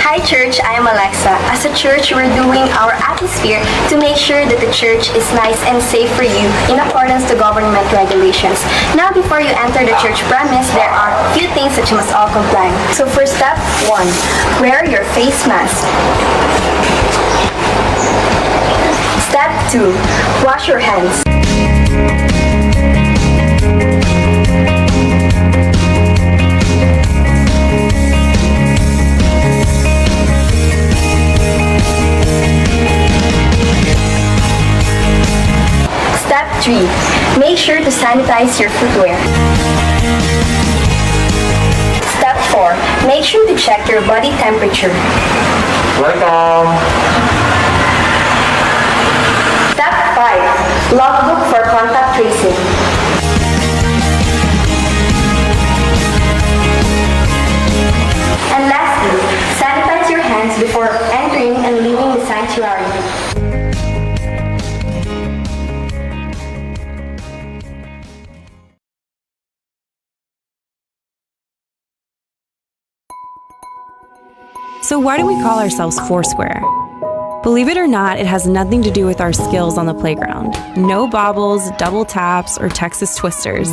Hi church, I am Alexa. As a church, we're doing our atmosphere to make sure that the church is nice and safe for you in accordance to government regulations. Now, before you enter the church premise, there are a few things that you must all comply. So for step 1, wear your face mask. Step 2, wash your hands. Step 3, make sure to sanitize your footwear. Step 4, make sure to check your body temperature. Welcome. Step 5, logbook for contact tracing. And lastly, sanitize your hands before entering and leaving the sanctuary. So why do we call ourselves Foursquare? Believe it or not, it has nothing to do with our skills on the playground. No bobbles, double taps, or Texas twisters.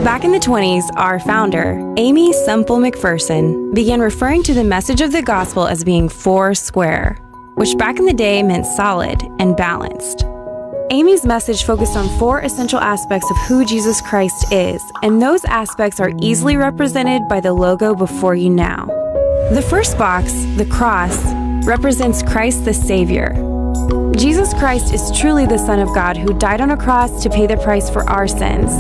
Back in the 20s, our founder, Aimee Semple McPherson, began referring to the message of the gospel as being Foursquare, which back in the day meant solid and balanced. Aimee's message focused on 4 essential aspects of who Jesus Christ is, and those aspects are easily represented by the logo before you now. The first box, the cross, represents Christ the Savior. Jesus Christ is truly the Son of God who died on a cross to pay the price for our sins.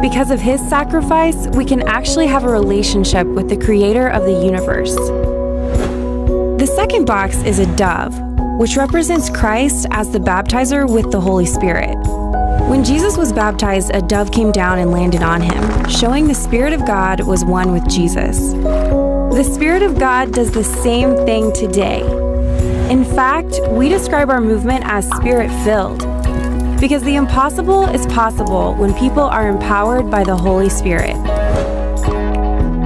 Because of his sacrifice, we can actually have a relationship with the Creator of the universe. The second box is a dove, which represents Christ as the baptizer with the Holy Spirit. When Jesus was baptized, a dove came down and landed on him, showing the Spirit of God was one with Jesus. The Spirit of God does the same thing today. In fact, we describe our movement as Spirit-filled, because the impossible is possible when people are empowered by the Holy Spirit.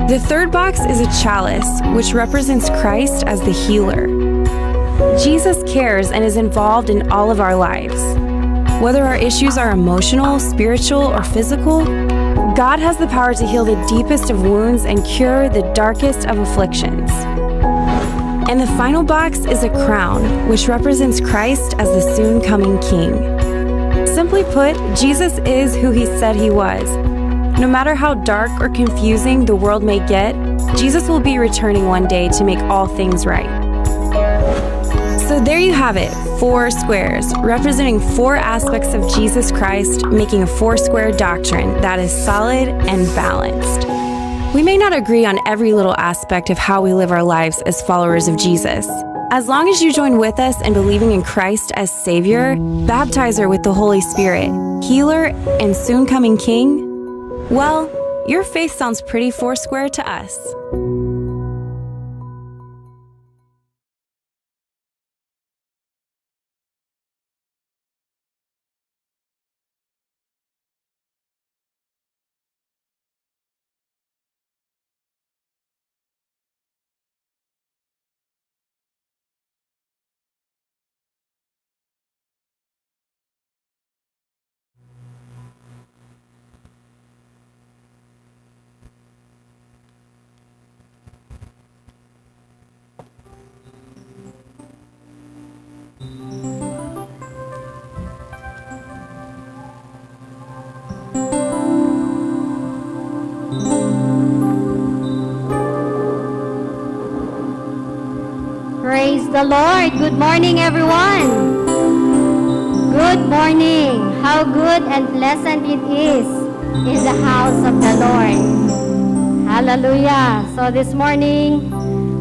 The third box is a chalice, which represents Christ as the healer. Jesus cares and is involved in all of our lives. Whether our issues are emotional, spiritual, or physical, God has the power to heal the deepest of wounds and cure the darkest of afflictions. And the final box is a crown, which represents Christ as the soon-coming King. Simply put, Jesus is who he said he was. No matter how dark or confusing the world may get, Jesus will be returning one day to make all things right. So there you have it, 4 squares, representing 4 aspects of Jesus Christ, making a Foursquare doctrine that is solid and balanced. We may not agree on every little aspect of how we live our lives as followers of Jesus. As long as you join with us in believing in Christ as Savior, baptizer with the Holy Spirit, healer, and soon-coming King, well, your faith sounds pretty Foursquare to us. Praise the Lord. Good morning, everyone. Good morning. How good and pleasant it is in the house of the Lord. Hallelujah. So this morning,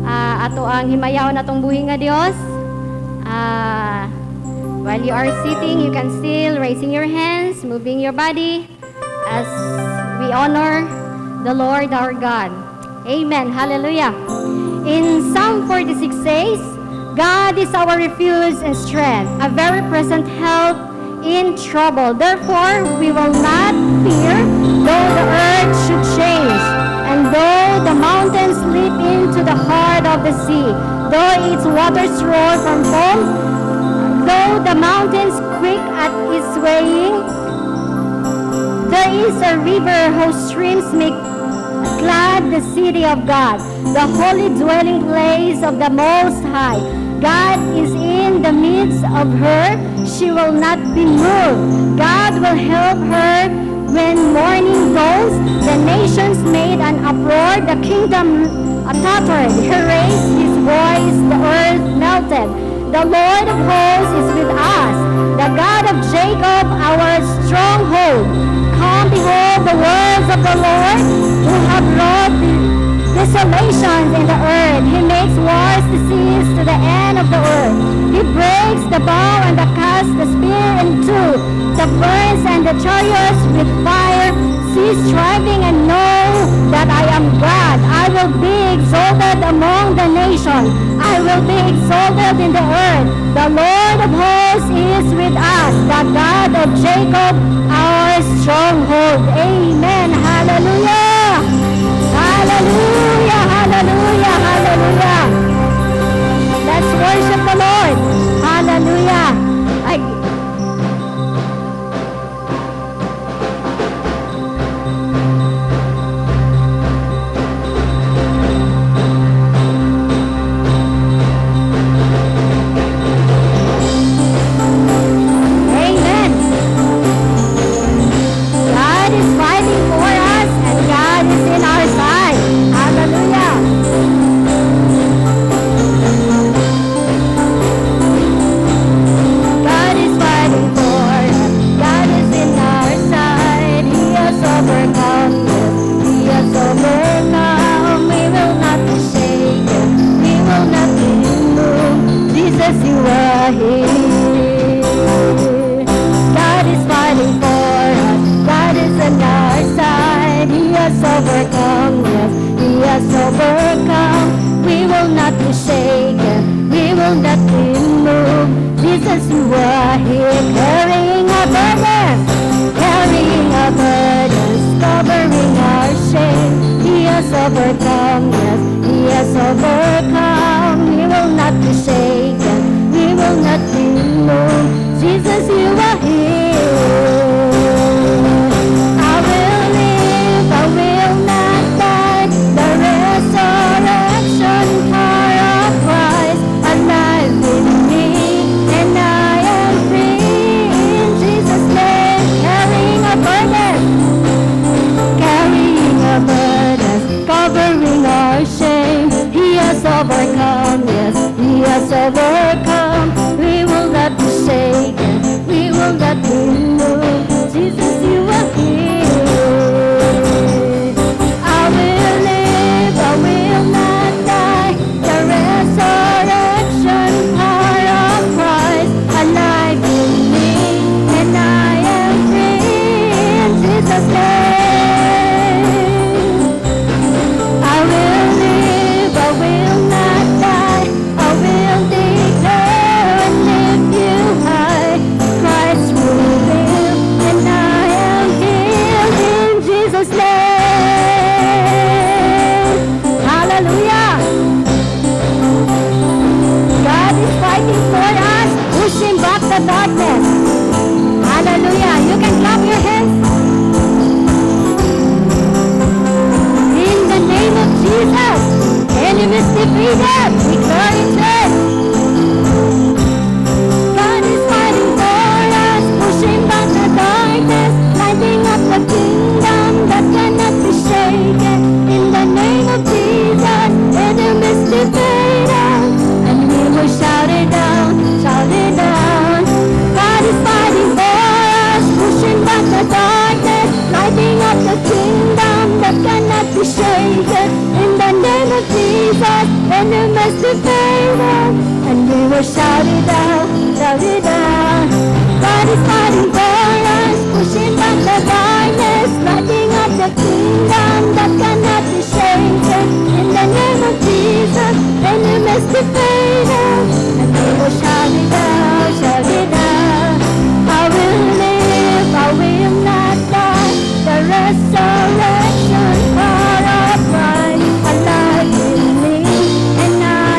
ato ang himayaw na tong buhi nga Dios. While you are sitting, you can still raising your hands, moving your body as we honor the Lord our God. Amen. Hallelujah. In Psalm 46 says, God is our refuge and strength, a very present help in trouble. Therefore, we will not fear, though the earth should change, the sea, though its waters roar from foam, though the mountains quake at its swaying. There is a river whose streams make glad the city of God, the holy dwelling place of the Most High. God is in the midst of her, she will not be moved. God will help her when morning dawns. The nations made an uproar, the kingdom tottered. He raised his voice, the earth melted. The Lord of hosts is with us, the God of Jacob, our stronghold. Come, behold the words of the Lord, who have wrought desolations in the earth. He makes wars to cease to the end of the earth. He breaks the bow and casts the spear in two, the burns and the chariots with fire. Cease striving and know that I am God. I will be exalted among the nations. I will be exalted in the earth. The Lord of hosts is with us, the God of Jacob, our stronghold. Amen. Hallelujah. Hallelujah. Hallelujah. Hallelujah. Let's worship the Lord. Hallelujah. Amen. God is fighting for us and God is in our side. Hallelujah. God is fighting for us. God is in our side. He has overcome. Yes, He has overcome. We will not be shaken. We will not be moved. Jesus, you are here. God is fighting for us. God is on our side. He has overcome. Yes, He has overcome. We will not be shaken. We will not be moved. Jesus, you are here, carrying our burdens, covering our shame. He has overcome. Yes, He has overcome. We will not be shaken. We will not be moved. Jesus, you are here. I will live, I will not die. The resurrection power of Christ alive in me, and I am free in Jesus' name. Carrying a burden, covering our shame. He has overcome, yes, He has overcome. We will not be shaken, we will not be moved. Jesus, you are here. I will live, I will not die. The resurrection power of Christ alive in me, and I am free in Jesus' name. I will live, I will not die. I will declare and lift you high. Christ will live, and I am healed in Jesus' name. Hallelujah. God is fighting for us, pushing back the darkness. Hallelujah. You can clap your hands. In the name of Jesus, enemies defeated, declaring death. God is fighting for us, pushing back the darkness, lighting up the kingdom that cannot be shaken. In the name of Jesus, enemies defeated, and we will shout it down, shout it down. God is fighting for us, pushing back the darkness, lighting up the kingdom that cannot be shaken. In the name of Jesus, enemies defeated, and we will shout it out, shout it out. God is fighting for us, pushing back the darkness, lighting up the kingdom that cannot be shaken. In the name of Jesus, enemies defeated, and we will shout it out, shout it out. I will live, I will not die. The resurrection power of Christ alive in me, and I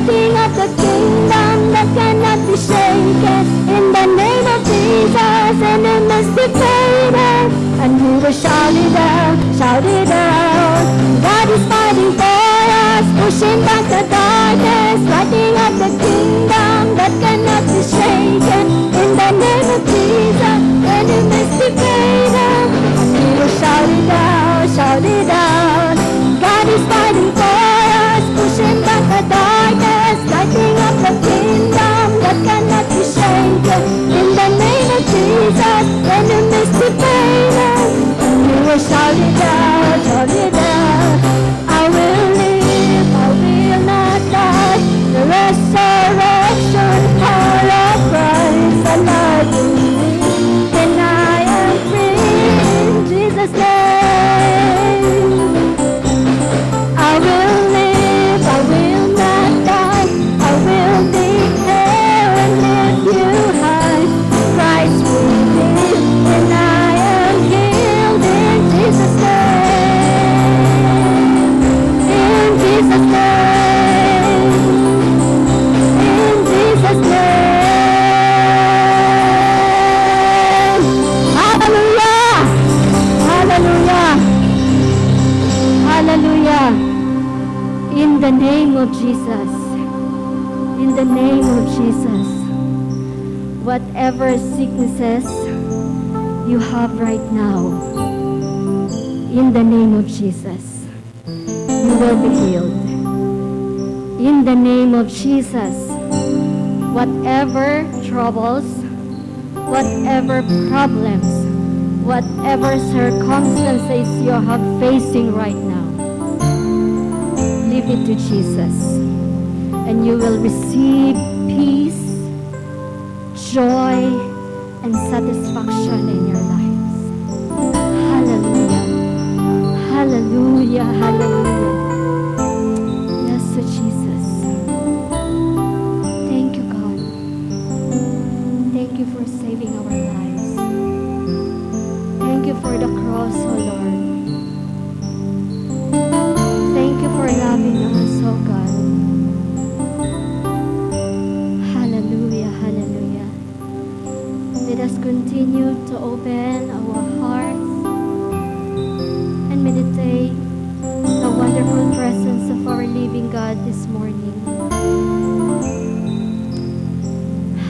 setting up the kingdom that cannot be shaken. In the name of Jesus, enemies defeated, and we will shout it out, shout it out. God is fighting for us, pushing back the darkness, lighting up the kingdom that cannot be shaken. In the name of Jesus, enemies defeated, and we will shout it out, shout it out. God is fighting for us, pushing back the darkness, lighting up the kingdom that cannot be shaken. In the name of Jesus, enemies defeated, and we will shout it out, shout it out. I will live, I will not die. The resurrection power of Christ alive in me, and I am free in Jesus' name. I will live, I will not die. I will declare and lift you high. Christ will live, and I am healed in Jesus' name. In Jesus' name. In Jesus' name. Hallelujah! Hallelujah! Hallelujah! In the name of Jesus. In the name of Jesus. Whatever sicknesses you have right now, in the name of Jesus, you will be healed. In the name of Jesus, whatever troubles, whatever problems, whatever circumstances you are facing right now, leave it to Jesus, and you will receive peace, joy, and satisfaction in your lives. Hallelujah. Hallelujah. Hallelujah. Yes, Jesus. Thank you, God. Thank you for saving our lives. Thank you for the cross, oh Lord. Thank you for loving us, oh God. Hallelujah, hallelujah. Let us continue to open our hearts and meditate the wonderful presence of our living God this morning.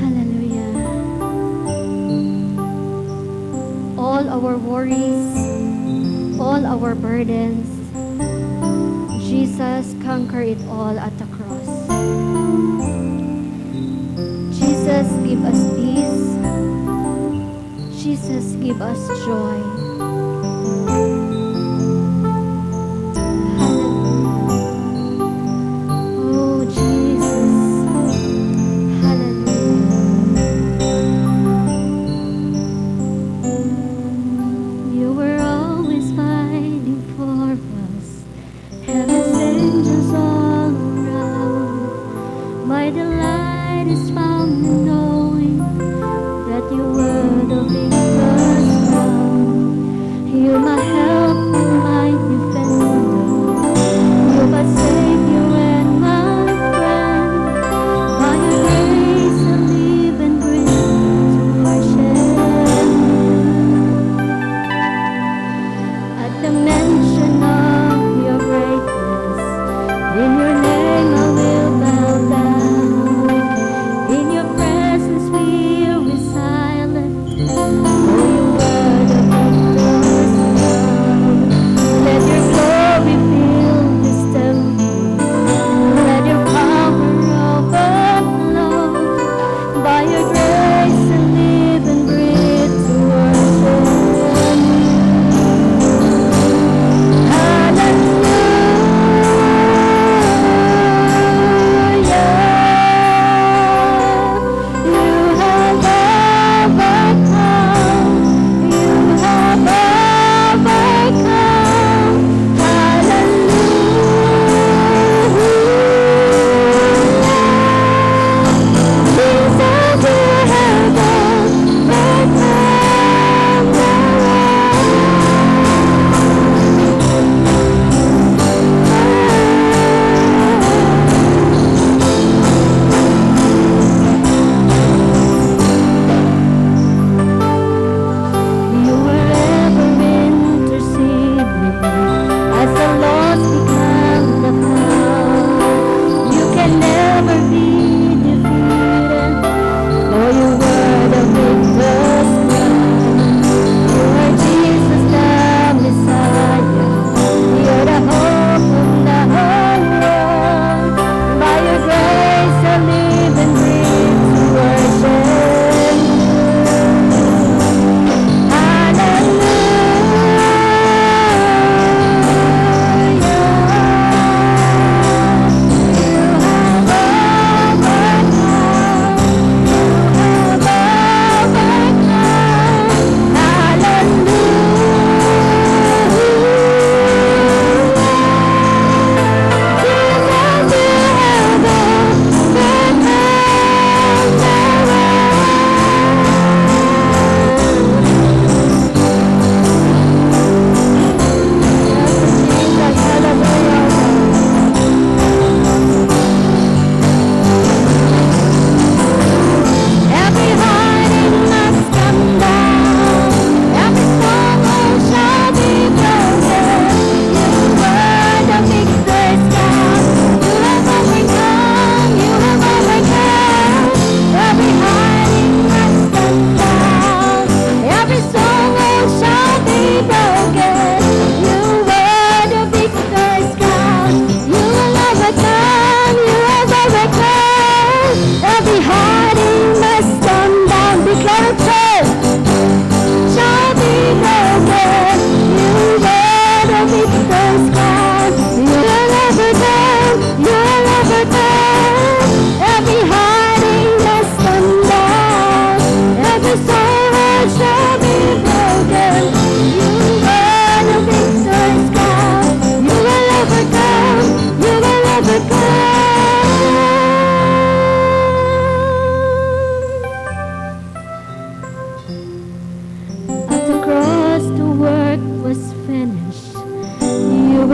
Hallelujah. All our worries, all our burdens, Jesus conquered it all at the cross. Jesus give us peace. Jesus give us joy. Hallelujah. Oh Jesus. Hallelujah. You were always fighting for us. Heaven's angels all around. My delight is found in knowing that you were the victor's crown. You're my help.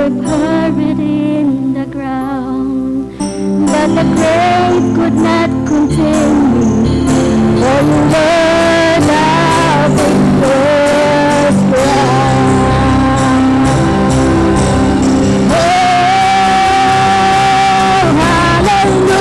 were buried in the ground, but the grave could not contain me, for you were the victor's crown. Oh, hallelujah.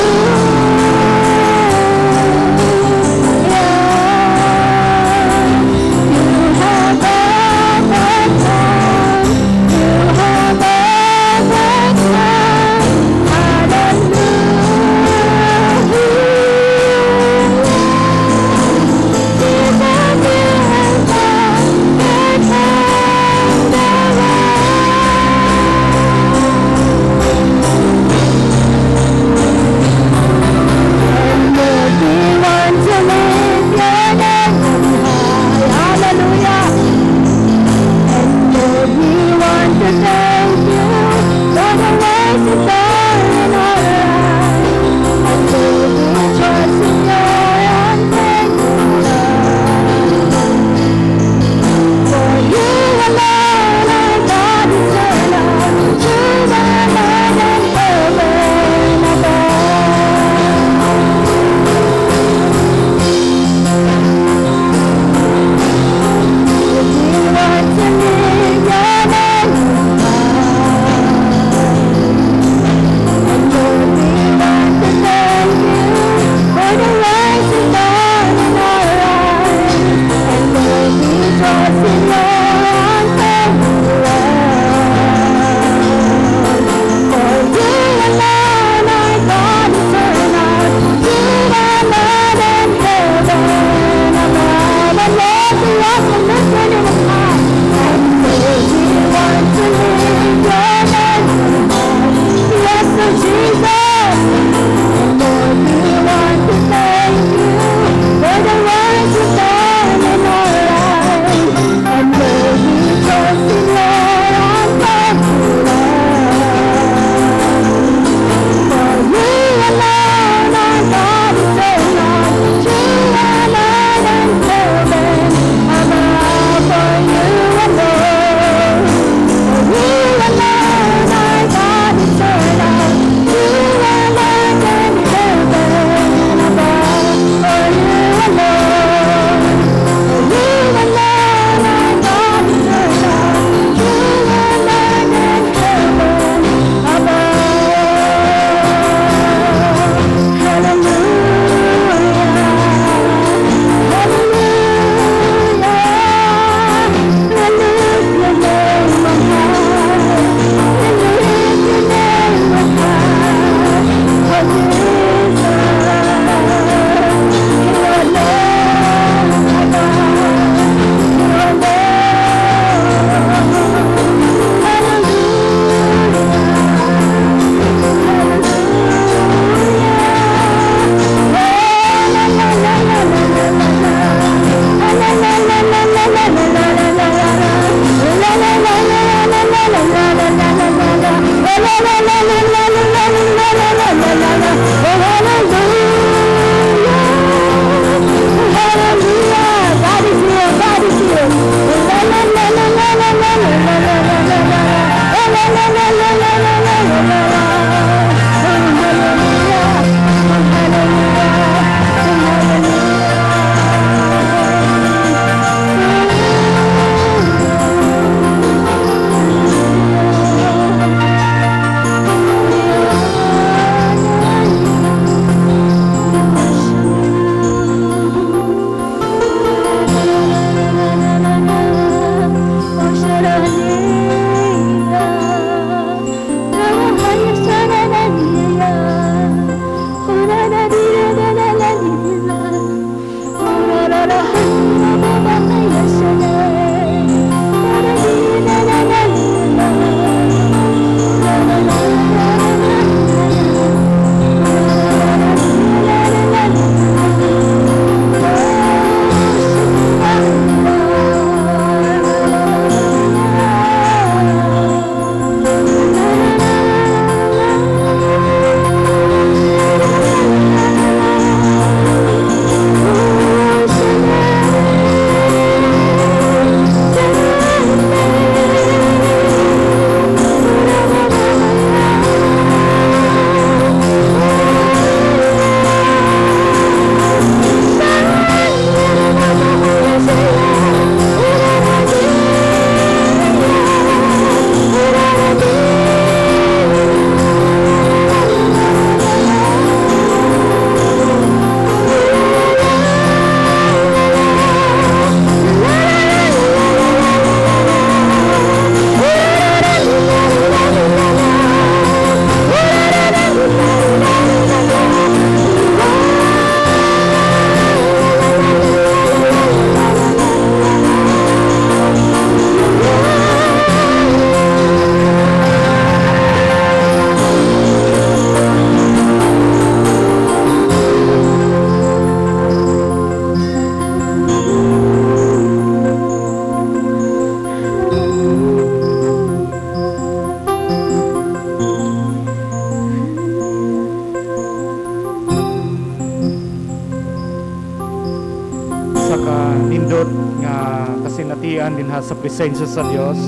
tanan dinha sa presensya sa Dios.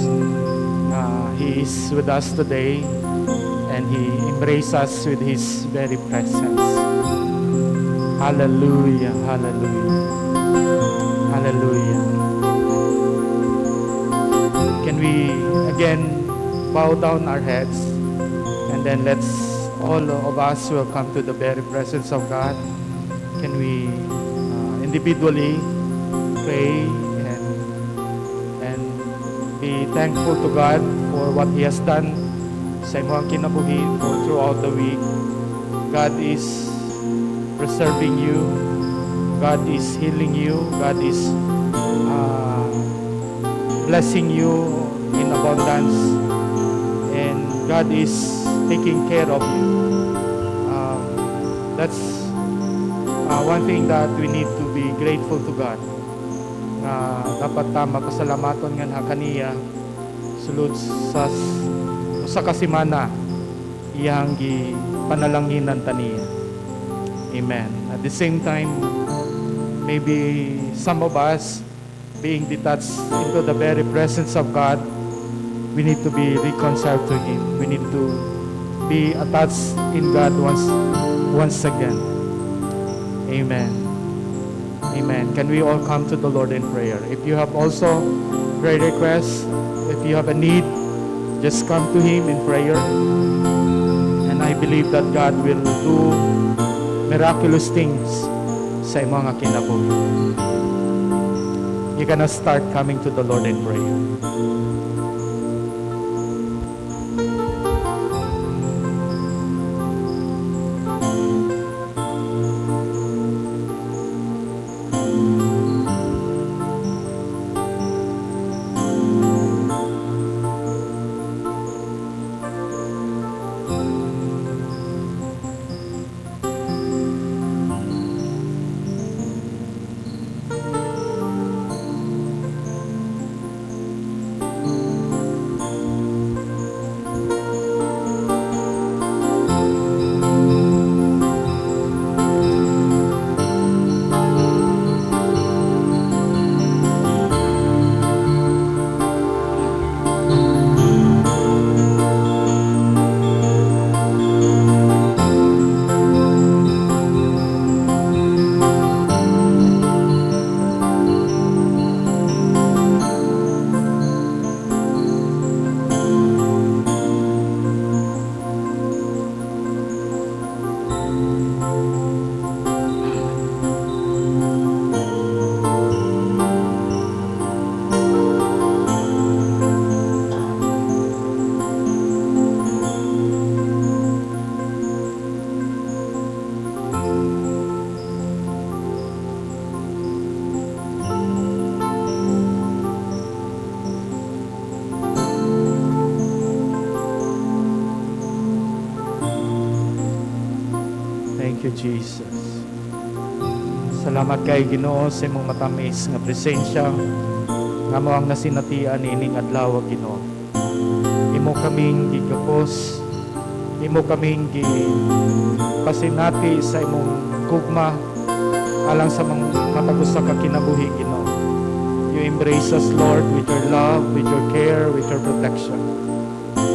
He is with us today and He embraces us with His very presence. Hallelujah, hallelujah, hallelujah. Can we again bow down our heads, and then let's all of us will come to the very presence of God. Can we individually pray and be thankful to God for what He has done sa imong kinabuhi throughout the week. God is preserving you. God is healing you. God is blessing you in abundance. And God is taking care of you. That's one thing that we need to be grateful to God. Dapat ta makasalamaton nga kaniya sulod sa usa ka semana iyang gi panalanginan taniya. Amen. At the same time, maybe some of us being detached into the very presence of God, we need to be reconciled to Him. We need to be attached in God once again. Amen. Amen. Can we all come to the Lord in prayer? If you have also prayer requests, if you have a need, just come to Him in prayer. And I believe that God will do miraculous things sa imong kinabuhi. You're gonna start coming to the Lord in prayer. Thank you, Jesus. Salamat kay Ginoo sa imong matamis nga presensya nga mao ang nasinatian ining adlaw, Ginoo. Imo kaming gigapos, imo kaming pasinati sa imong gugma alang sa matag usa ka kinabuhi, Ginoo. You embrace us, Lord, with your love, with your care, with your protection.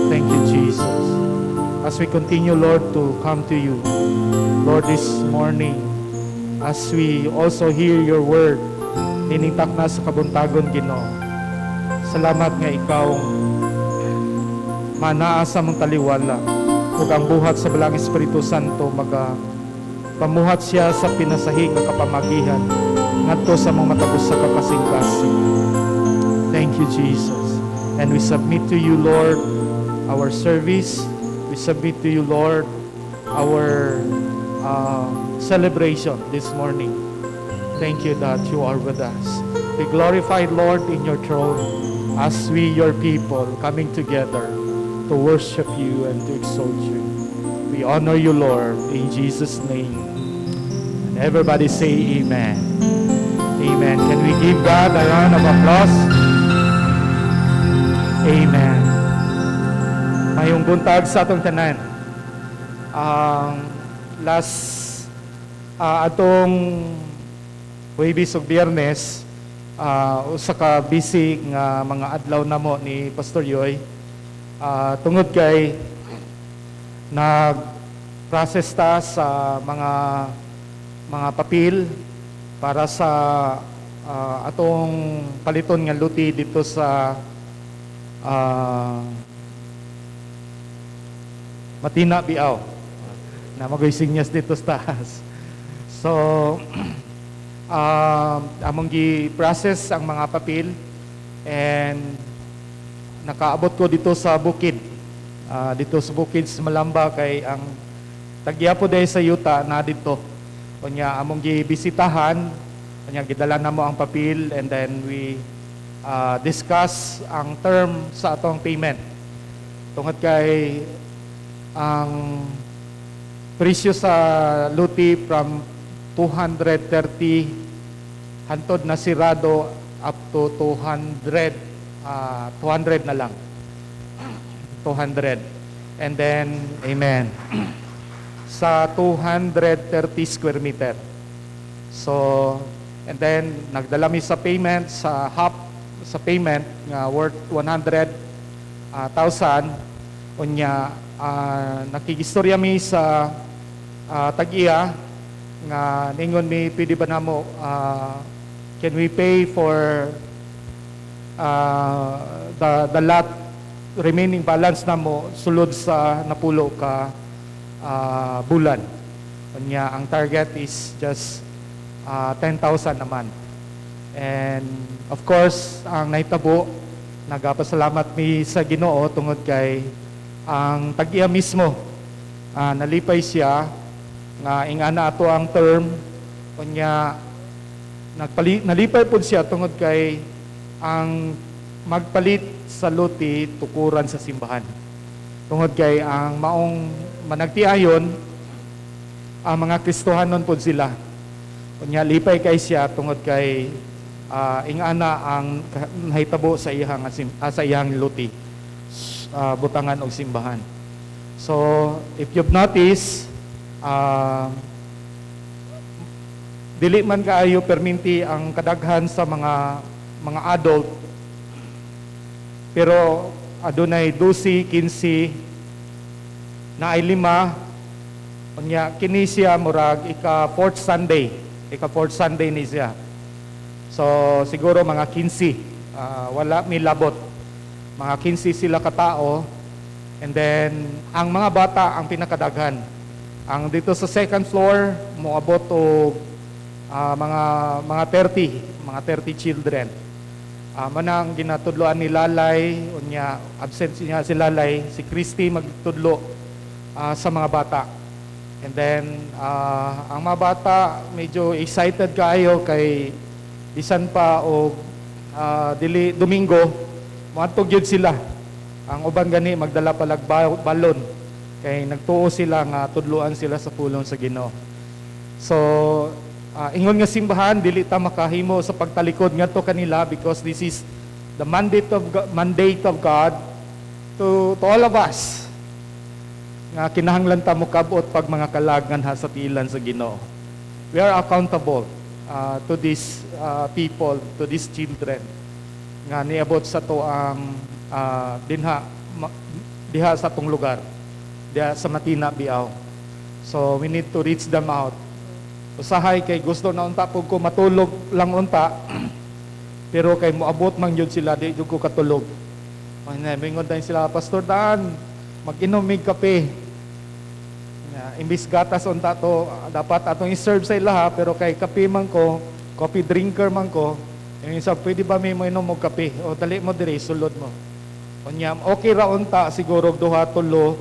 Thank you, Jesus. As we continue, Lord, to come to you, Lord, this morning, as we also hear your word, niningtak na sa kabuntagon, Ginoo. Salamat nga ikaw manaa sa mong taliwala ug ang buhat sa Balang Espiritu Santo pamuhat siya sa pinasahig nga kapamagihan ngadto sa mong matagos sa kakasing-kasing. Thank you, Jesus. And we submit to you, Lord, our service. We submit to you, Lord, our celebration this morning. Thank you that you are with us. Be glorified, Lord, in your throne as we, your people, coming together to worship you and to exalt you. We honor you, Lord, in Jesus' name. And everybody say amen. Amen. Can we give God a round of applause? Amen. Mayong buntag sa atong tanan. Atong Huwebes ug Biyernes, usa ka busy nga mga adlaw namo ni Pastor Yoy. Tungod kay nag-process ta sa mga papel para sa atong paliton nga luti dito sa Matina Biao na magoy-sinyas dito sa taas. So among gi-process ang mga papel and nakaabot ko dito sa bukid. Dito sa bukid sa Malamba kay ang tagya po dahil sa yuta na dito. Kunya among gibisitahan, kunya gidala namo ang papel and then we discuss ang term sa atong payment. Tungod kay ang presyo sa luti from 230 hantod na sirado up to 200 na lang. 200. And then, amen. Sa 230 square meter. So, and then, nagdala mi sa payment, sa payment, nga worth 100,000. Unya, nakigistorya mi sa tag-iya, nga ningon mi, pwede ba namo, can we pay for the lot remaining balance namo sulod sa napulo ka bulan. Kanya ang target is just 10,000 naman. And of course, ang naitabo, nagapasalamat mi sa Ginoo tungod kay ang tag-iya mismo nalipay siya nga ingana ato ang term. Kanya nalipay po siya tungod kay ang magpalit sa luti tukuran sa simbahan. Tungod kay ang maong managtiayon ang mga Kristohanon po sila. Kunya lipay kay siya tungod kay ingana ang nahitabo sa iyang luti, butangan og simbahan. So if you've noticed, dili man kaayo perminti ang kadaghan sa mga adult, pero adunay 12, 15 na ay 5. Unya kini siya murag ika fourth Sunday ni siya. So siguro mga 15, wala mi labot. Mga 15 sila katao. And then ang mga bata ang pinakadaghan. Ang dito sa second floor moabot og mga 30 children. Manang ginatudloan ni Lalay, unya absent niya si Lalay, si Christy magtudlo sa mga bata. And then ang mga bata medyo excited kaayo kay bisan pa og dili Domingo moadtog gyud sila. Ang uban gani magdala palag balon kay nagtuo sila nga tudloan sila sa pulong sa Ginoo. So ingon nga simbahan, dili ta makahimo sa pagtalikod ngadto kanila because this is the mandate of God to all of us. Nga kinahanglan ta mo kabot pag mga kalag nga sa tilan sa Ginoo. We are accountable to these people, to these children nga niabot sa to ang diha sa tong lugar, diha sa Matina Biao. So we need to reach them out. Usahay kay gusto na unta po ko matulog lang unta, pero kay moabot man yun sila, di yun ko katulog. Mingon tayo sila, Pastor Dan, mag-inom mig kape. Imbis gatas unta to, dapat atong i-serve sa ilaha, pero kay kape man ko, coffee drinker man ko, yung isa, pwede ba may mo inom mo kape? O dali mo dire, sulod mo. Kunya, okay ra unta, siguro duha, tulo,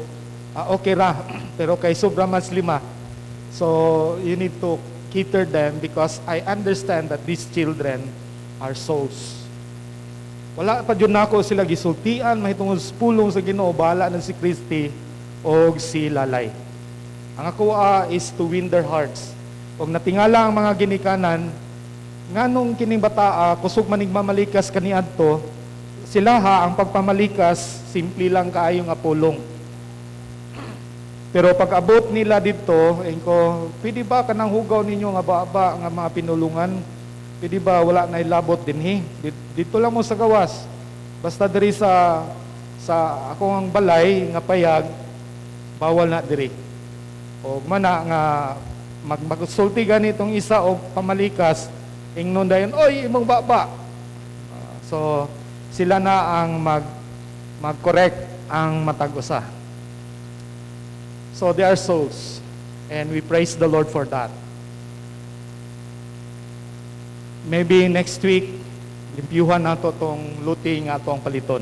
okay ra, pero kay sobra mas 5. So, you need to cater them because I understand that these children are souls. Wala pa dyan ako sila gisultian, mahitungod pulong sa Ginoo, bahala na si Christy o si Lalay. Ang ako is to win their hearts. Kung natingala ang mga ginikanan, nganong kining bata, kusog manig mamalikas kaniadto, sila ang pagpamalikas, simple lang kaayo nga pulong. Pero pag abot nila dito, ko, pwede ba kanang hugaw ninyo nga ba nga mga pinulungan? pwede ba wala na ilabot din dito lang mo sa gawas. Basta diri sa akong balay nga payag, bawal na diri. O mana nga magsulti ganitong isa o pamalikas, ingnon dayon, oy, imong baba. So, sila na ang mag-correct ang matag usa. So, they are souls. And we praise the Lord for that. Maybe next week, limpyuhan nato tong luti nga atong paliton.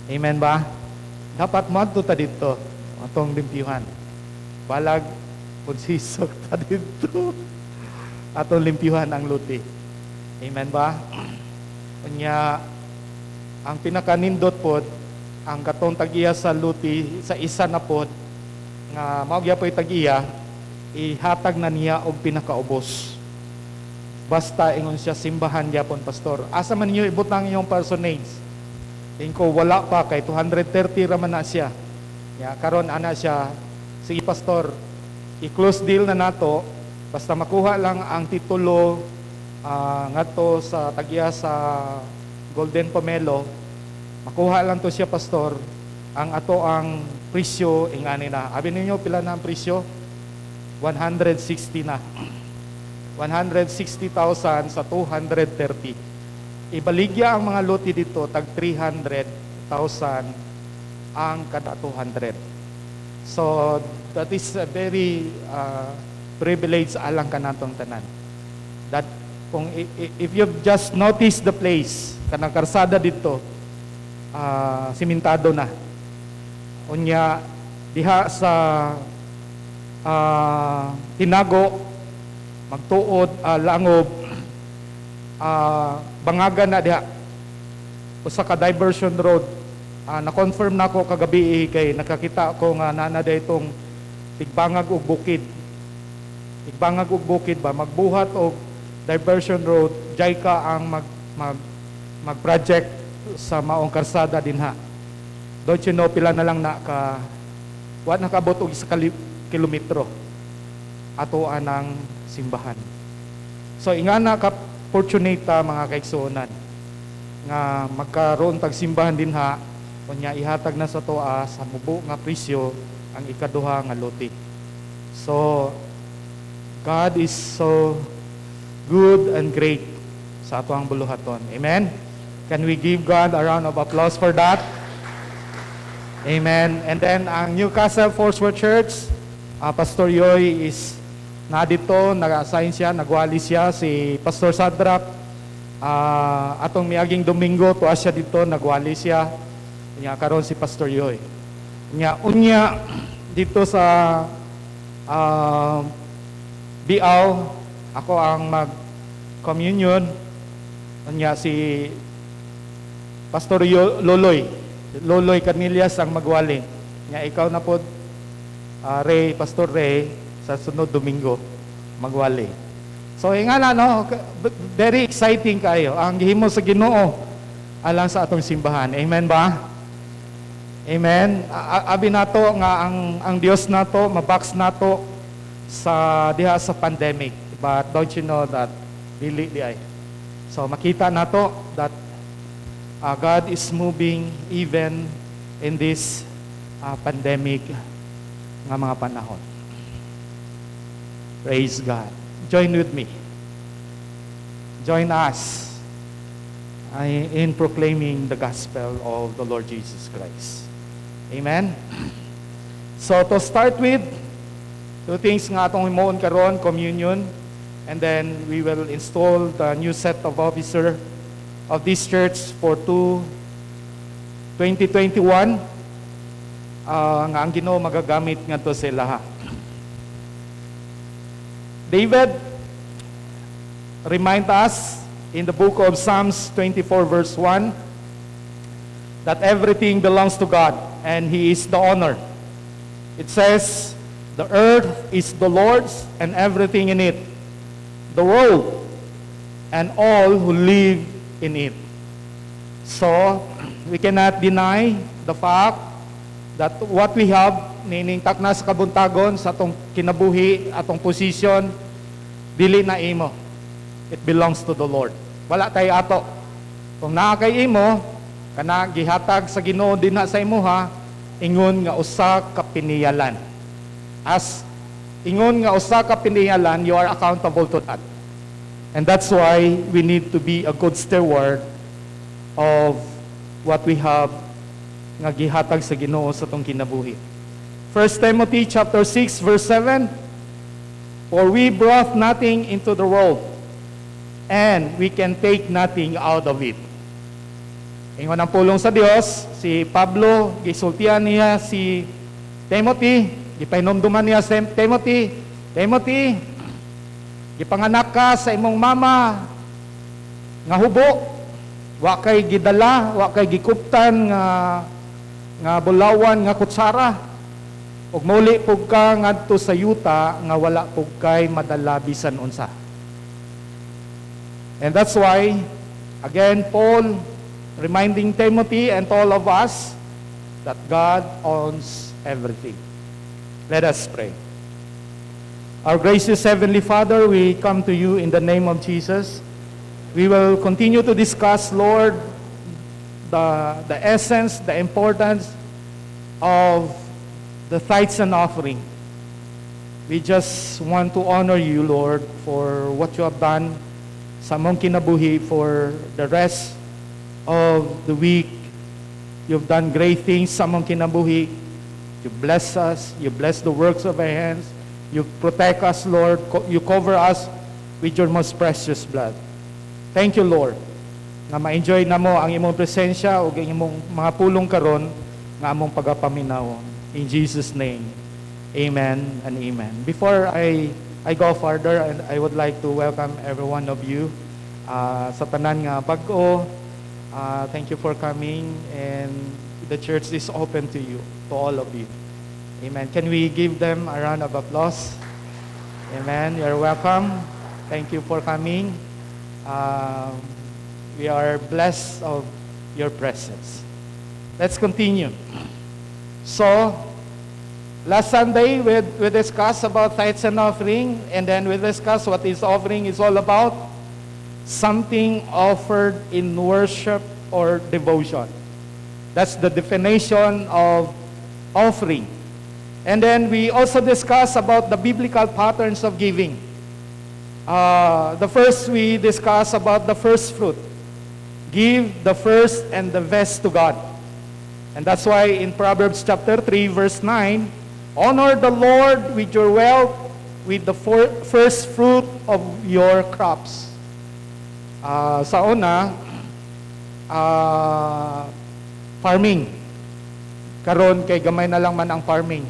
Amen ba? Dapat madto ta dito atong limpyuhan. Balag punsisok ta dito. Atong limpyuhan ang luti. Amen ba? Unya ang pinakanindot pod ang katong tag-iya sa luti sa isa na pod nga mao gyapon tag-iya ihatag na niya og pinakaubos. Basta ingon siya simbahan gyapon pastor. Asa man niyo ibutang iyong personage? Tingko wala pa kay 230 ra man na siya. Ya karon ana siya, sige pastor, i-close deal na nato basta makuha lang ang titulo ngadto sa tagya sa Golden Pomelo. Makuha lang to siya pastor. Ang ato ang presyo ingani na. Abi ninyo pila na ang presyo? 160 na. 160,000 sa 230. Ibaligya ang mga lote dito tag 300,000 ang kada 200. So that is a very privilege alang kanatong tanan. That kung if you've just noticed the place kanang karsada dito simentado na. Unya diha sa Tinago magtuod langob bangagan na diha usa ka diversion road. Na-confirm nako kagabi kay nakakita ko nga nana daytong tigbangag og bukid. Tigbangag og bukid ba magbuhat og diversion road JICA ang mag-project sa maong karsada dinha. Don't you know pila na lang na ka wa nakabot og 1 kilometro ato anang simbahan. So ingana ka fortunate mga kaigsuonan nga magkaroon tag simbahan dinha unya ihatag na sa toa sa mubo nga presyo ang ikaduha nga lote. So God is so good and great sa ato ang buluhaton. Amen. Can we give God a round of applause for that? Amen. And then ang Newcastle Foursquare Church, Pastor Yoy is na dito, nag-assign siya, nagwali siya, si Pastor Sadrap. Atong miaging Domingo, tuwa siya dito, nagwali siya. Unya, karon si Pastor Yoy. Unya, dito sa Biaw, ako ang mag-communion. Unya, si Pastor Loloy Canillas ang magwali. Unya, ikaw na po, Ray, Pastor Ray, sa sunod Domingo magwali. So ingana no, very exciting kayo ang gihimo sa Ginoo alang sa atong simbahan. Amen ba? Amen. Abi nato nga ang Dios nato mabox nato sa diha sa pandemic. But don't you know that dili di ay. So makita nato that God is moving even in this pandemic nga mga panahon. Praise God. Join with me. Join us in proclaiming the gospel of the Lord Jesus Christ. Amen? So to start with, two things nga atong himuon karon, communion, and then we will install the new set of officer of this church for 2021. Nga ang Ginoo magagamit ngadto sila. David remind us in the book of Psalms 24 verse 1 that everything belongs to God and He is the owner. It says, the earth is the Lord's and everything in it, the world and all who live in it. So, we cannot deny the fact that what we have meaning takna sa kabuntagon sa atong kinabuhi, atong posisyon, dili na imo. It belongs to the Lord. Wala tayo ato. Kung naa kay imo, kana gihatag sa Ginoo dinha sa imuha, ingon nga usa ka piniyalan. As ingon nga usa ka piniyalan, you are accountable to that. And that's why we need to be a good steward of what we have nga gihatag sa Ginoo sa tong kinabuhi. 1 Timothy chapter 6 verse 7, for we brought nothing into the world, and we can take nothing out of it. Ingon ang pulong sa Dios, si Pablo, gisultihan niya si Timothy, gipainomduman niya si Timothy, Timothy, gipanganak ka sa imong mama nga hubo, wa kay gidala, wa kay gikuptan nga bulawan nga kutsara, ug muli pug ka ngadto sa yuta nga wala pug kay madala bisan unsa. And that's why, again, Paul reminding Timothy and all of us that God owns everything. Let us pray. Our gracious Heavenly Father, we come to you in the name of Jesus. We will continue to discuss, Lord, the essence, the importance of the tithes and offering. We just want to honor you, Lord, for what you have done sa mong kinabuhi for the rest of the week. You've done great things sa mong kinabuhi. You bless us. You bless the works of our hands. You protect us, Lord. You cover us with your most precious blood. Thank you, Lord, nga ma-enjoy na mo ang imong presensya o ang imong mga pulong karon nga among pagapaminawon. In Jesus' name, amen and amen. Before I go further, and I would like to welcome every one of you sa tanan nga bag-o. Thank you for coming, and the church is open to you, to all of you. Amen. Can we give them a round of applause? Amen. You're welcome. Thank you for coming. We are blessed of your presence. Let's continue. So, last Sunday we discussed about tithes and offering, and then we discussed what is offering is all about. Something offered in worship or devotion. That's the definition of offering. And then we also discussed about the biblical patterns of giving. The first we discussed about the first fruit. Give the first and the best to God. And that's why in Proverbs chapter 3 verse 9, honor the Lord with your wealth, with the first fruit of your crops. Sa una, farming. Karon kay gamay na lang man ang farming.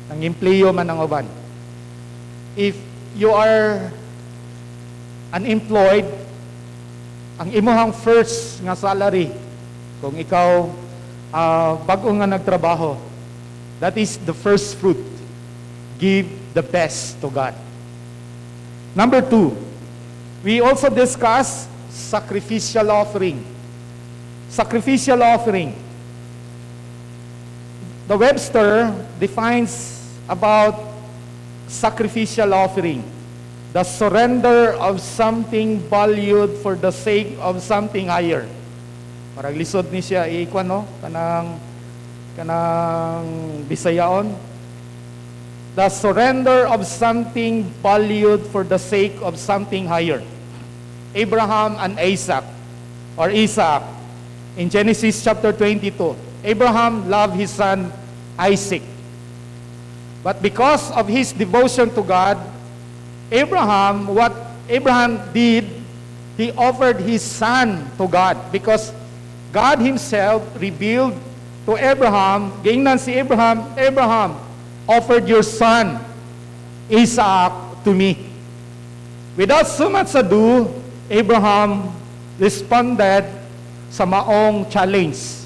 Nang empleyo man ang uban. If you are unemployed, ang imuhang first nga salary, kung ikaw bago nga nagtrabaho, that is the first fruit. Give the best to God. Number 2, we also discuss sacrificial offering. Sacrificial offering. The Webster defines about sacrificial offering: the surrender of something valued for the sake of something higher. Parang lisod ni siya iikwan, no? Kanang Bisayaon. The surrender of something valued for the sake of something higher. Abraham and Isaac, in Genesis chapter 22. Abraham loved his son Isaac. But because of his devotion to God, what Abraham did, he offered his son to God, because God himself revealed to Abraham, gingnan si Abraham, Abraham, offered your son Isaac to me. Without so much ado, Abraham responded sa maong challenge.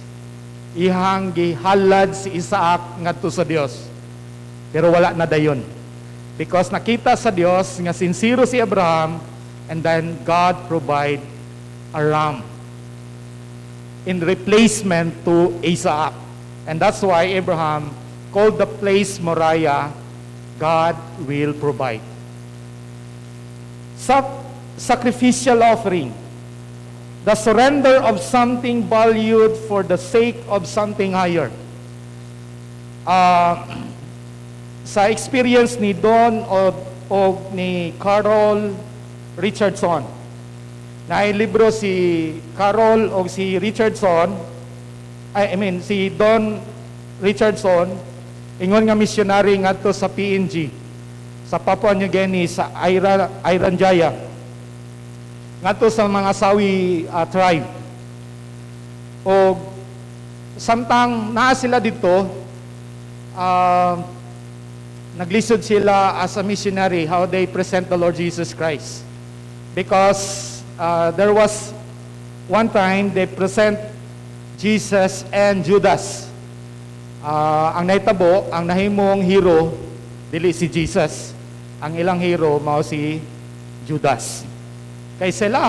Ihang gihalad si Isaac ngadto sa Dios. Pero wala na dayon. Because nakita sa Dios nga sincero si Abraham, and then God provide a ram in replacement to Isaac. And that's why Abraham called the place Moriah, God will provide. sacrificial offering. The surrender of something valued for the sake of something higher. Sa experience ni Don o ni Carol Richardson, na libro si Carol o si Richardson, si Don Richardson, ingon nga missionary ngadto sa PNG, sa Papua New Guinea, sa Iran Jaya, ngadto sa mga Sawi tribe. O samtang naa sila dito, naglisod sila as a missionary how they present the Lord Jesus Christ. Because there was one time they present Jesus and Judas. Ang naitabo, ang nahimong hero, dili si Jesus. Ang ilang hero, mao si Judas. Kay sila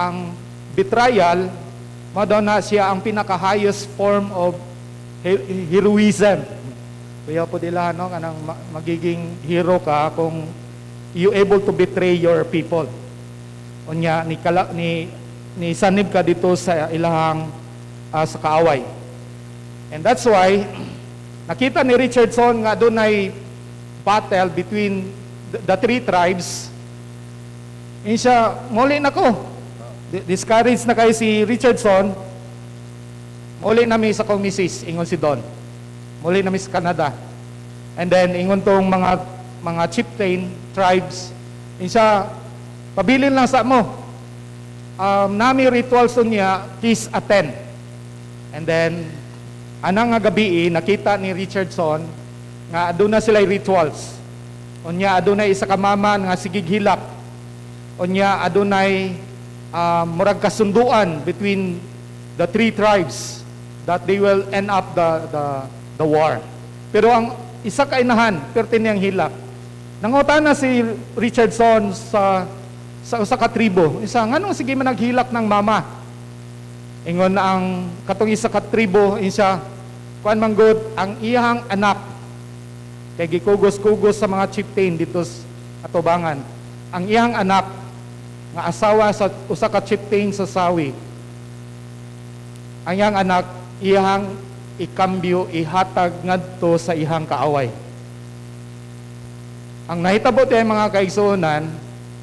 ang betrayal, mao daw na siya ang pinaka-highest form of heroism. Kaya po nila, kanang magiging hero ka kung you able to betray your people. Unya, ni sanib ka dito sa ilahang sa kaaway. And that's why, nakita ni Richardson nga doon ay battle between the three tribes. And siya, muli na ko. Discouraged na kayo si Richardson. Muli na mi sa komisis, ingon si Don. Muli na mi sa Canada. And then, ingon tong mga chieftain tribes. And siya, pabilin lang sa mo. Nami rituals niya, please attend. And then, anang nga gabi, nakita ni Richardson nga aduna sila rituals. Unya adunay isa ka maman nga sigig hilak. Unya adunay murag kasunduan between the three tribes that they will end up the war. Pero ang isa ka inahan, perti niyang hilak. Nangutana si Richardson sa usa ka tribo. Isa nganong sige man naghilak ng mama? Ingon na ang katong isa ka tribo, isa kuan manggod ang iyang anak kay gikugos-kugos sa mga chieftain dito sa atubangan. Ang iyang anak nga asawa sa usa ka chieftain sa Sawi. Ang iyang anak iyang ikambyo ihatag ngadto sa iyang kaaway. Ang nahitabo tay mga kaigsuonan,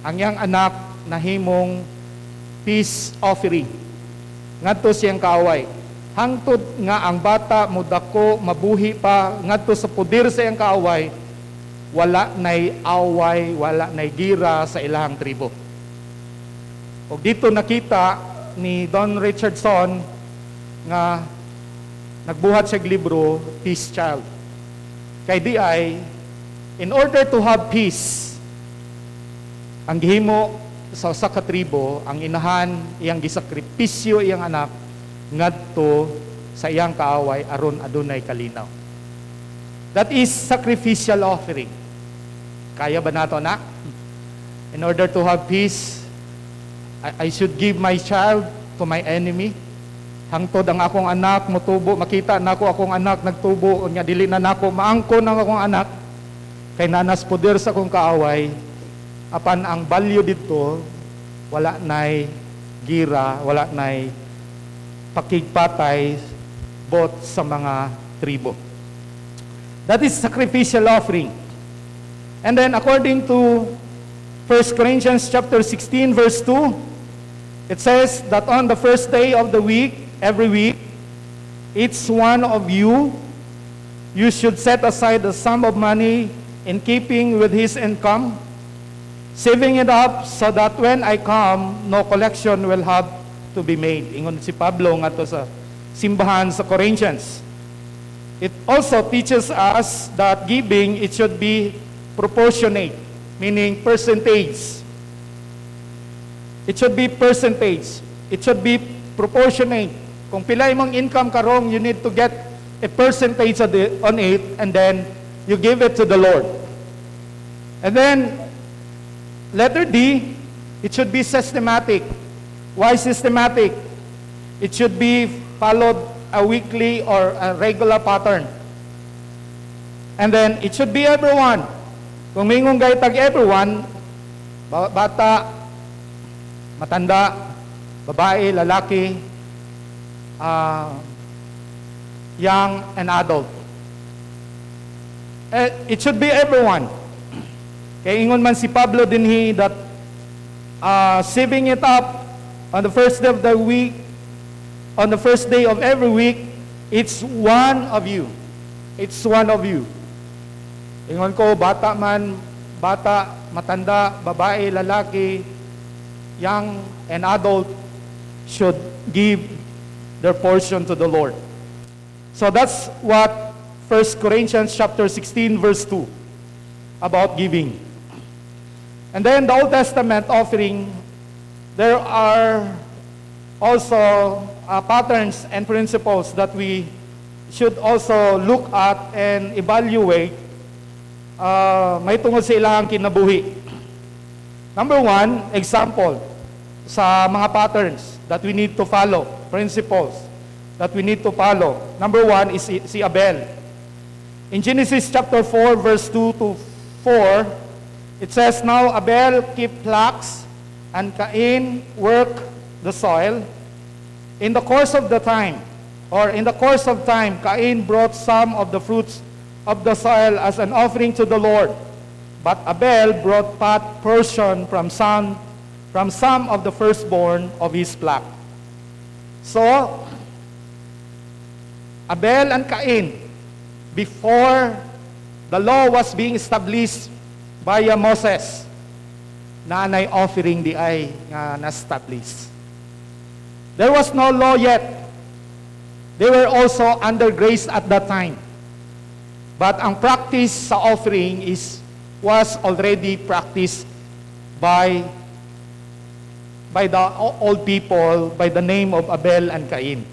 ang iyang anak nahimong peace offering ngadto siyang kaaway. Hangtod nga ang bata mudako mabuhi pa ngadto sa poder sa iyang kaaway, wala nay away, wala nay gira sa ilahang tribo. Og dito nakita ni Don Richardson nga nagbuhat siya libro, Peace Child. Kay di ay, in order to have peace, ang gihimo sa usa ka tribo, ang inahan, iyang gisakripisyo iyang anak, ngadto sa iyang kaaway aron adunay kalinaw. That is sacrificial offering. Kaya ba nato na? In order to have peace, I should give my child to my enemy. Hangtod ang akong anak motubo, makita nako akong anak nagtubo, unya dili na nako maangkon ang akong anak kay nanas poder sa akong kaaway. Apan ang value dito wala nay gira, wala nay pakigpatay bot sa mga tribo. That is sacrificial offering. And then according to 1 Corinthians chapter 16 verse 2, it says that on the first day of the week, every week, each one of you should set aside a sum of money in keeping with his income, saving it up so that when I come, no collection will have to be made. Ingon si Pablo nga to sa simbahan sa Corinthians. It also teaches us that giving, it should be proportionate, meaning percentage. It should be percentage. It should be proportionate. Kung pila imong income karong, you need to get a percentage on it, and then you give it to the Lord. And then, letter D, it should be systematic. Why systematic? It should be followed a weekly or a regular pattern. And then, it should be everyone. Kung mingong gaytag everyone, bata, matanda, babae, lalaki, young and adult. It should be everyone. Kaya ingon man si Pablo dinhi that saving it up on the first day of the week, on the first day of every week, it's one of you. It's one of you. Ingon ko, bata, matanda, babae, lalaki, young and adult should give their portion to the Lord. So that's what 1 Corinthians chapter 16 verse 2 about giving. And then the Old Testament offering, there are also patterns and principles that we should also look at and evaluate may tungod sa ilang kinabuhi. Number one, example sa mga patterns that we need to follow, principles that we need to follow. Number one is si Abel. In Genesis chapter 4, verse 2 to 4, it says, Now Abel kept flocks, and Cain worked the soil. In the course of time, Cain brought some of the fruits of the soil as an offering to the Lord. But Abel brought portion from some of the firstborn of his flock. So, Abel and Cain, before the law was being established by Moses, nanay offering di ay nga na-establish. There was no law yet. They were also under grace at that time. But ang practice sa offering was already practiced by the old people by the name of Abel and Cain.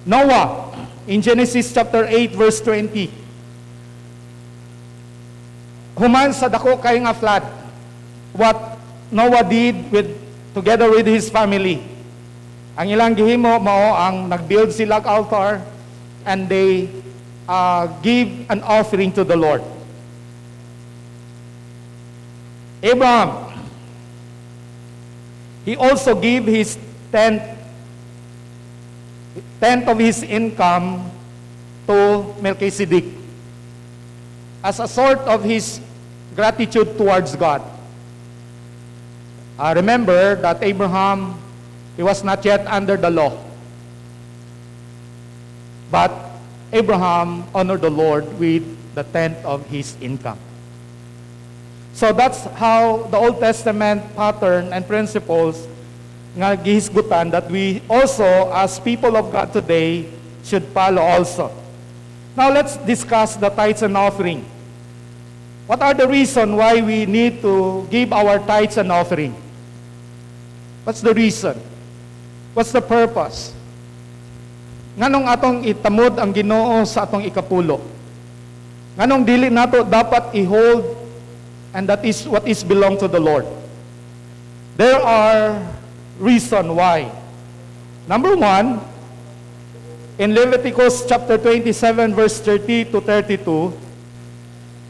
Noah, in Genesis chapter 8 verse 20, human sa dako kay nga flood, what Noah did together with his family. Ang ilang gihimo mao ang nagbuild sila og altar, and they give an offering to the Lord. Abraham, he also gave his tenth of his income to Melchizedek as a sort of his gratitude towards God. Remember that Abraham, he was not yet under the law. But Abraham honored the Lord with the tenth of his income. So that's how the Old Testament pattern and principles nga gihisgutan that we also, as people of God today, should follow also. Now let's discuss the tithes and offering. What are the reasons why we need to give our tithes and offering? What's the reason? What's the purpose? Nganong atong itamod ang Ginoo sa atong ikapulo? Nganong dili nato dapat i-hold, and that is what is belong to the Lord? There are reasons why. Number one, in Leviticus chapter 27 verse 30 to 32,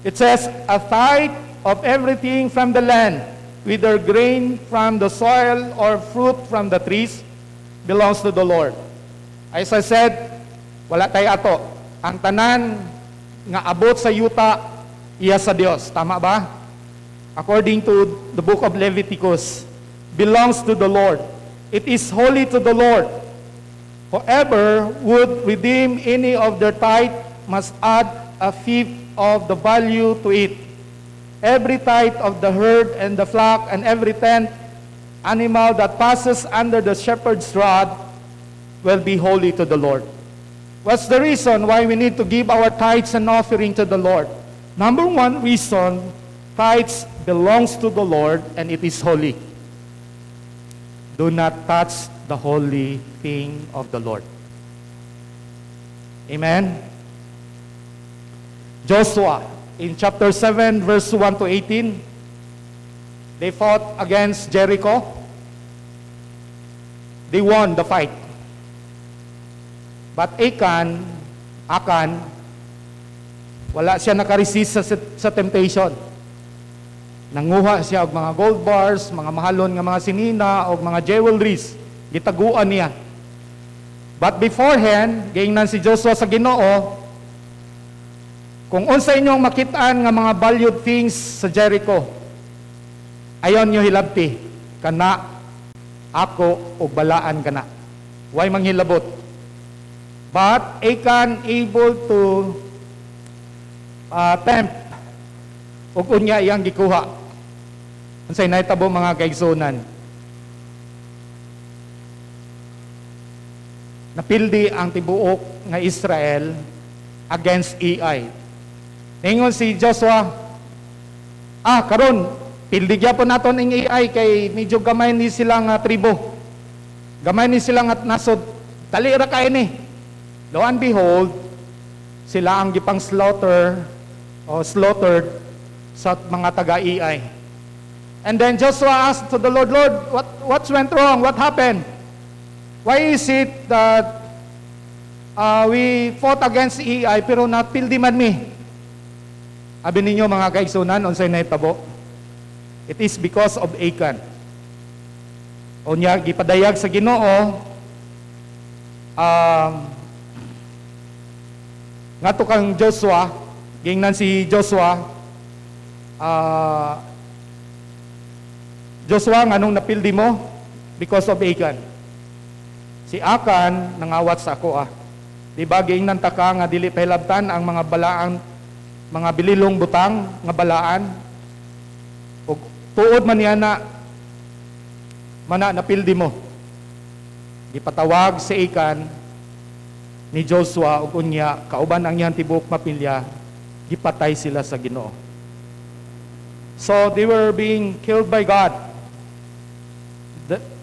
it says, a tithe of everything from the land, whether grain from the soil or fruit from the trees, belongs to the Lord. As I said, wala tayo ato. Ang tanan nga abot sa yuta, iya sa Dios. Tama ba? According to the book of Leviticus, belongs to the Lord. It is holy to the Lord. Whoever would redeem any of their tithe must add a fifth of the value to it. Every tithe of the herd and the flock, and every tenth animal that passes under the shepherd's rod will be holy to the Lord. What's the reason why we need to give our tithes and offering to the Lord? Number one reason, tithes belongs to the Lord and it is holy. Do not touch the holy thing of the Lord. Amen. Joshua, in chapter 7, verse 1 to 18, they fought against Jericho. They won the fight. But Akan, wala siya nakaresist sa temptation. Nanguha siya og mga gold bars, mga mahalon nga mga sinina og mga jewelries. Gitaguan niya. But beforehand, giingnan si Joshua sa Ginoo, kung unsa inyong makitaan nga mga valued things sa Jericho, ayon nyo hilabti, kana ako o balaan kana. Way manghilabot. But Achan able to tempt ug unya iyang gikuha. Unsay nahitabo mga kaigsunan? Napildi ang tibuok nga Israel against Ai. Ningon si Joshua, karon pildi gyapon naton ing Ai kay medyo gamay ni sila nga tribo. Gamay ni sila nga nasod. Dali ra kay ni. Lo and behold, sila ang gipang slaughtered sa mga taga-Ai. And then Joshua asked to the Lord, Lord, what went wrong? What happened? Why is it that we fought against Ai pero napildi man mi? Abi ninyo mga kaigsunan, unsay nahitabo? It is because of Achan. Unya gipadayag sa Ginoo, ngadto kang Joshua, gingnan si Joshua, Joshua, nganong napildi mo? Because of Achan. Si Achan nangawat sa ako Di ba giingnan ta ka nga dili pahilabtan ang mga balaan, mga bililong butang nga balaan. Ug tuod man niya na napildi mo. Gipatawag si Achan ni Joshua ug unya kauban ang iyang tibuok mapilya, gipatay sila sa Ginoo. So they were being killed by God.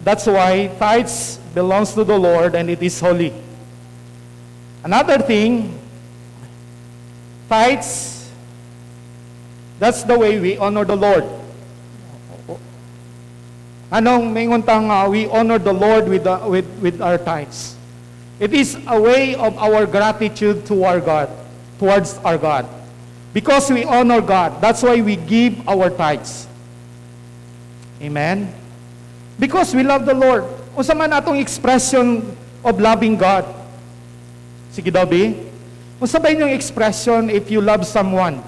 That's why tithes belongs to the Lord and it is holy. Another thing, tithes, that's the way we honor the Lord. Anong minguntang we honor the Lord with our tithes? It is a way of our gratitude to our God, towards our God. Because we honor God, that's why we give our tithes. Amen? Because we love the Lord. Unsa man atong expression of loving God? Sige daw, B. Unsa ba inyong expression if you love someone?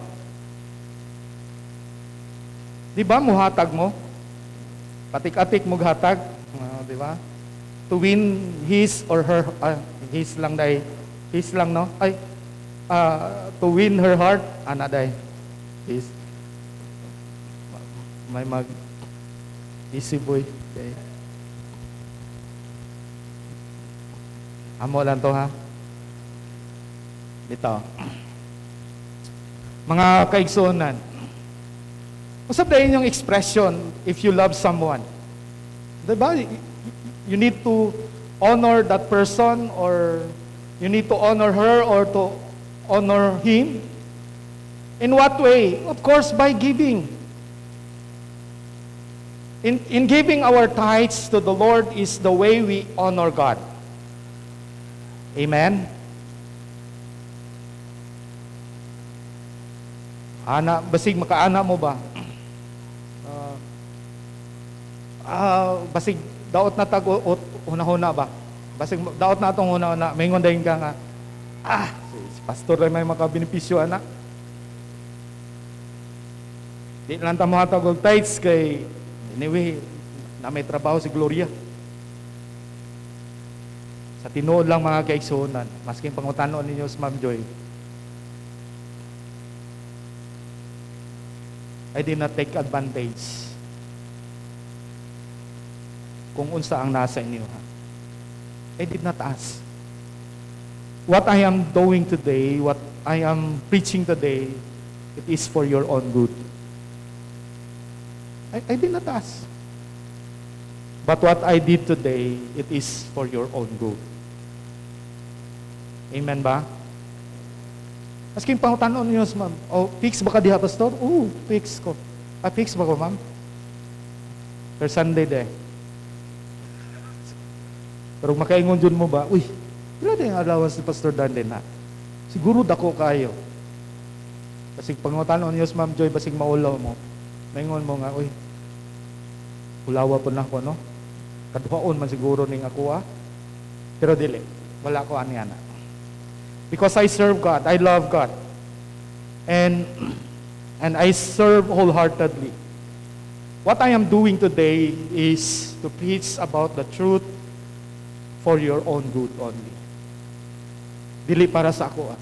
Di ba muhatag mo? Patik-atik mo hatag, di ba? To win his or her, his lang no? To win her heart, day. His. May easy boy. Okay. Amo lang to ha. Dito. Mga kaigsunan. Usap na yung expression if you love someone. Diba? You need to honor that person or you need to honor her or to honor him. In what way? Of course, by giving. In giving our tithes to the Lord is the way we honor God. Amen? Basig makaana mo ba? Basig daot na tag una-una ba? Basig daot na atong una-una. May ngondahin ka nga, si pastor ay may makabenepisyo, anak. Di lang tamo hatag og tithes kay anyway, na may trabaho si Gloria. Sa tinuod lang mga kaigsunan, masking pangutanon ninyo si Ma'am Joy, I did not take advantage kung unsa ang nasa inyo. I did not ask. What I am doing today, what I am preaching today, it is for your own good. I did not ask. But what I did today, it is for your own good. Amen ba? Asking pangutanon niyo, ma'am. Fix ba ka diha, pastor? Fix ko. Fix ba ko, ma'am? Per Sunday de. Pero makaingon dyan mo ba, wala din ang allowance ni Pastor Dan din na. Siguro dako kayo. Kasi pangutanon niyo, ma'am Joy, basig maulaw mo. Maingon mo nga, uy, ulawa po na ko, no? Kaduhaon man siguro ning ako, Pero dili, wala ko anyan. Because I serve God, I love God. And I serve wholeheartedly. What I am doing today is to preach about the truth for your own good only. Dili para sa ako.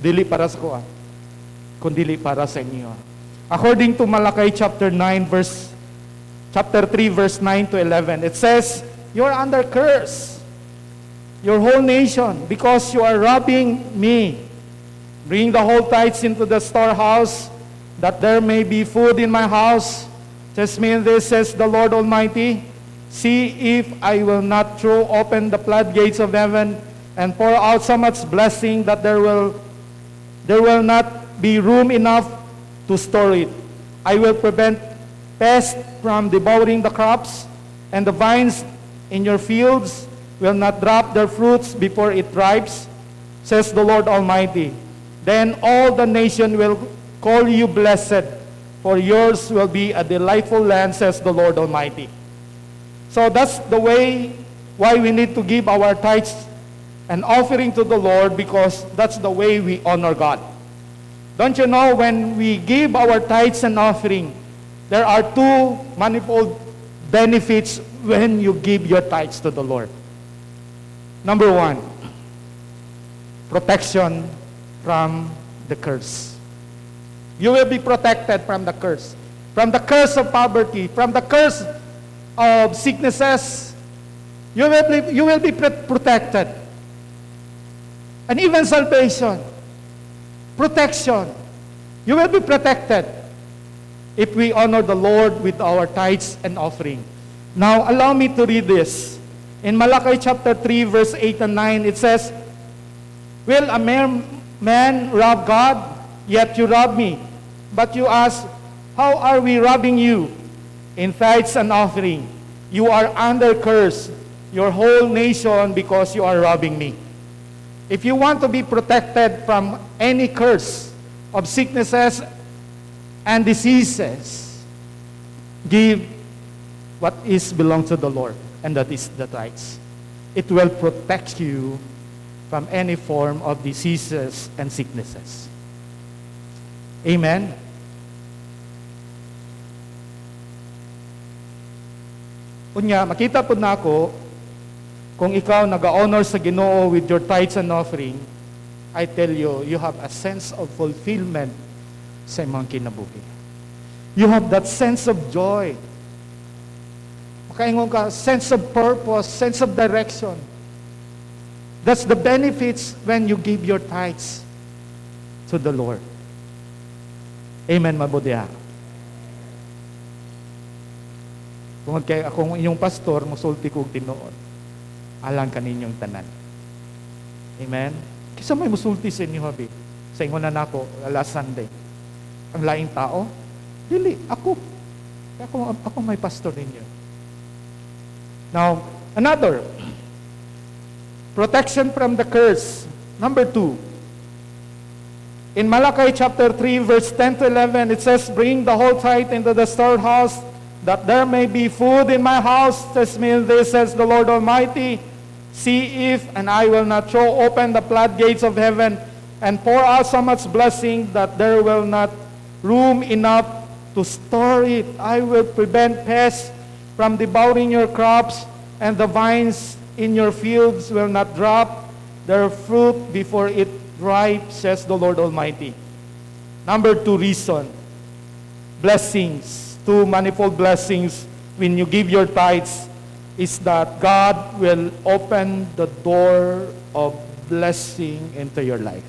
Dili para sa ako. Kundi para sa inyo. According to Malachi chapter 3 verse 9 to 11, it says, "You're under curse, your whole nation, because you are robbing me. Bring the whole tithes into the storehouse, that there may be food in my house. Just mean this, says the Lord Almighty. See if I will not throw open the floodgates of heaven and pour out so much blessing that there will not be room enough to store it. I will prevent pests from devouring the crops, and the vines in your fields will not drop their fruits before it ripes, says the Lord Almighty. Then all the nation will call you blessed, for yours will be a delightful land, says the Lord Almighty." So that's the way why we need to give our tithes and offering to the Lord, because that's the way we honor God. Don't you know, when we give our tithes and offering, there are two manifold benefits when you give your tithes to the Lord. Number one, protection from the curse. You will be protected from the curse of poverty, from the curse of sicknesses. You will be protected. And even salvation, protection. You will be protected if we honor the Lord with our tithes and offering. Now, allow me to read this. In Malachi chapter 3, verse 8 and 9, it says, "Will a mere man rob God? Yet you rob me. But you ask, how are we robbing you? In tithes and offering. You are under curse, your whole nation, because you are robbing me." If you want to be protected from any curse of sicknesses and diseases, give what is belongs to the Lord, and that is the tithes. It will protect you from any form of diseases and sicknesses. Amen. Unya, makita po na ako, kung ikaw nag-honor sa Ginoo with your tithes and offering, I tell you, you have a sense of fulfillment sa imong kinabuhi. You have that sense of joy. Makaingon ka, sense of purpose, sense of direction. That's the benefits when you give your tithes to the Lord. Amen, mabudiha. Kung kay akong inyong pastor, musulti kong tinuod, alang kaninyong tanan. Amen? Kisa may musulti sa inyo, habi. Sa inyo na nako, last Sunday. Ang laing tao, dili, ako may pastor ninyo. Now, another, protection from the curse. Number 2, in Malachi chapter 3, verse 10 to 11, it says, "Bring the whole tithe into the storehouse, that there may be food in my house. This means this, says the Lord Almighty. See if, and I will not throw open the floodgates of heaven, and pour out so much blessing that there will not room enough to store it. I will prevent pests from devouring your crops, and the vines in your fields will not drop their fruit before it ripes, says the Lord Almighty." Number 2 reason, blessings. 2 manifold blessings when you give your tithes is that God will open the door of blessing into your life.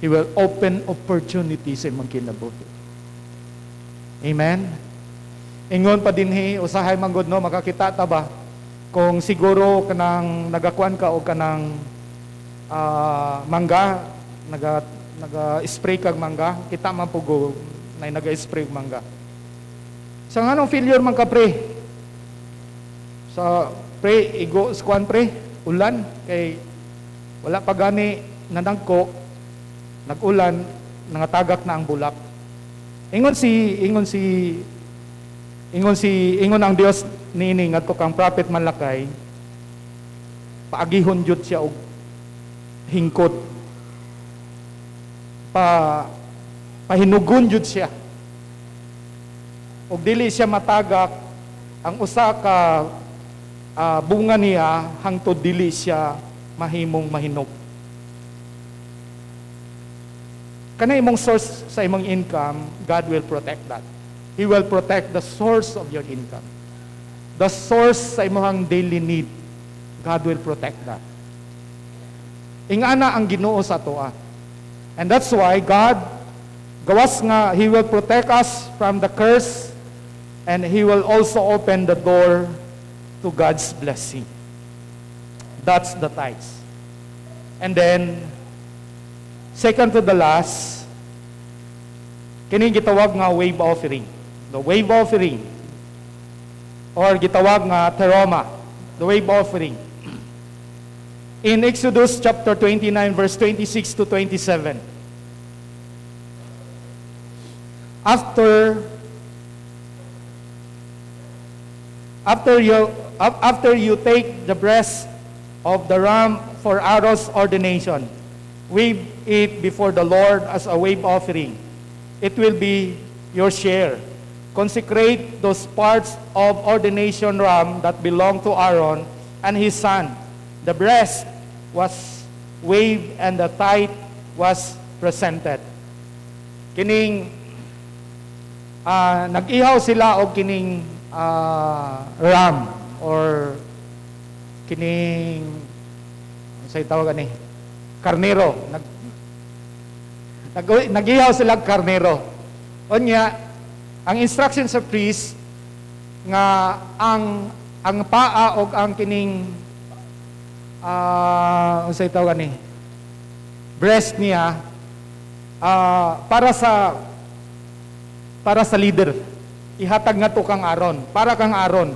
He will open opportunities sa imong kinabuhi. Amen? Ingon pa dinhi, usahay manggod, no, makakita ta ba? Kung siguro kanang nagakuan ka o kanang mangga, naga-spray kag mangga, kita man pugo na naga-spray mangga. Sa nganong failure man ka, pre? Sa pre, igo skuan pre, ulan, kay wala pa gani nanangko, nag-ulan, nangatagak na ang bulak. Ingon ang Dios niini ngadto kang prophet Malakay, paagihon jud siya og hingkot. Pahinugon jud siya. Og dili siya matagak ang usa ka bunga niya hangtod dili siya mahimong mahinog. Kana imong source sa imong income, God will protect that. He will protect the source of your income. The source sa imong daily need, God will protect that. Ingana ang Ginoo sa toa. And that's why God, gawas nga, He will protect us from the curse, and He will also open the door to God's blessing. That's the tithes. And then, second to the last, kining gitawag nga wave offering. The wave offering, or gitawag nga teroma, the wave offering. In Exodus chapter 29, verse 26 to 27. After you take the breast of the ram for Aaron's ordination, wave it before the Lord as a wave offering. It will be your share. Consecrate those parts of ordination ram that belong to Aaron and his son. The breast was waved and the tithe was presented. Kining nag-ihaw sila og kining ram or kining say tawag ani karnero. Nag-ihaw sila og karnero. Unya ang instruction sa priest nga ang paa og ang kining say tawag ani breast niya para sa leader. Ihatag nga to kang Aaron, para kang Aaron.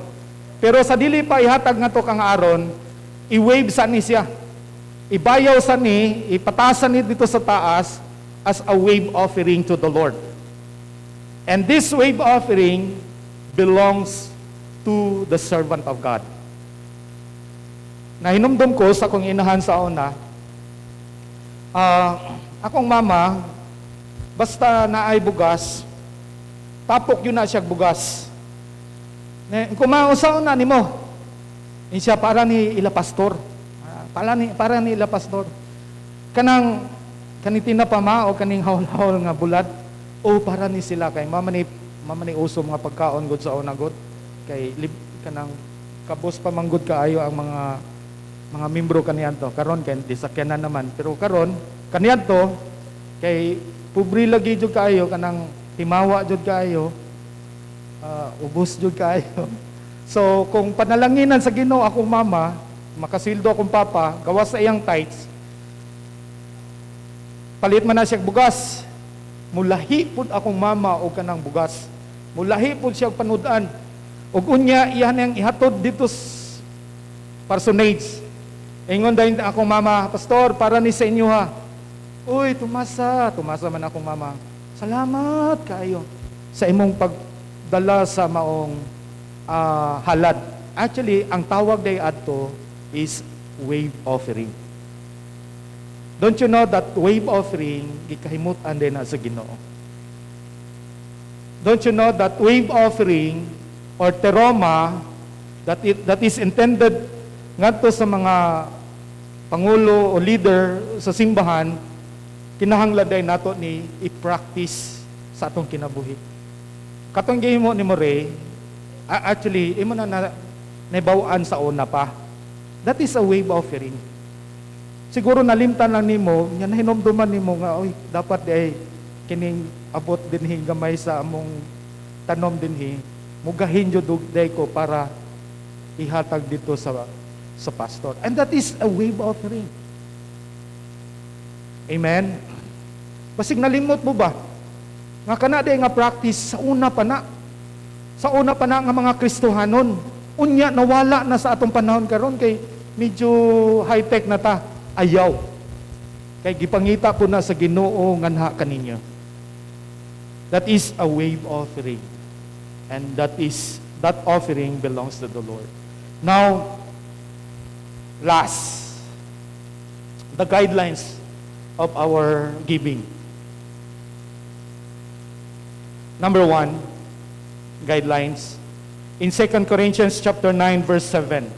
Pero sa dili pa ihatag nga to kang Aaron, i-wave sa ni siya. Ibayaw sa ni, ipatasan ni dito sa taas as a wave offering to the Lord. And this wave offering belongs to the servant of God. Nahinumdum ko sa akong inahan sa una, akong mama, basta naay bugas, tapok yun na siya bugas. Kumausaw na ni mo, siya para ni ila pastor. Para ni ila pastor. Kanitina pa ma o kaning hawl-hawl nga bulat, o para ni sila kay mama ni usom nga pagkaon gud sa una gud. Kay kanang kabos pa manggod kaayo ang mga membro kaniadto. Karon kay disakyanan naman. Pero karon kaniadto kay pobre lagi jud kaayo kanang timawa jud kaayo. Ubos jud kaayo. So kung panalanginan sa Ginoo akong mama, makasildo akong papa, gawas sa iyang tithes, palit man na siya bugas. Mulahi pud akong mama o kanang bugas. Mulahi pud siya panudan. Ug unya iyan ang ihatod dito parsonage. Ingon dayon akong mama, pastor, para ni sa inyo ha. Uy, tumasa man akong mama. Salamat kaayo sa imong pagdala sa maong halad. Actually, ang tawag day adto is wave offering. Don't you know that wave offering gikahimutan din na sa Ginoo? Don't you know that wave offering or teroma that is intended ngadto sa mga pangulo o leader sa simbahan, kinahanglan day nato ni i-practice sa atong kinabuhi. Katong gihimo ni More, actually imo na nabawaan sa una pa. That is a wave offering. Siguro nalimtan lang nimo, nya nahinomduman nimo nga oy dapat ay kining abot dinhi gamay sa among tanom dinhi, mugahin jud day ko para ihatag dito sa pastor. And that is a wave offering. Amen. Basig nalimot mo ba? Nga kana day nga practice sa una pa na. Sa una pa na nga mga Kristohanon. Unya nawala na sa atong panahon karon kay medyo high-tech na ta. Ayaw. Kay gipangita ko na sa Ginoo nganha kaninyo. That is a wave offering. And that offering belongs to the Lord. Now, last, the guidelines of our giving. Number 1, guidelines. In 2 Corinthians chapter 9, verse 7,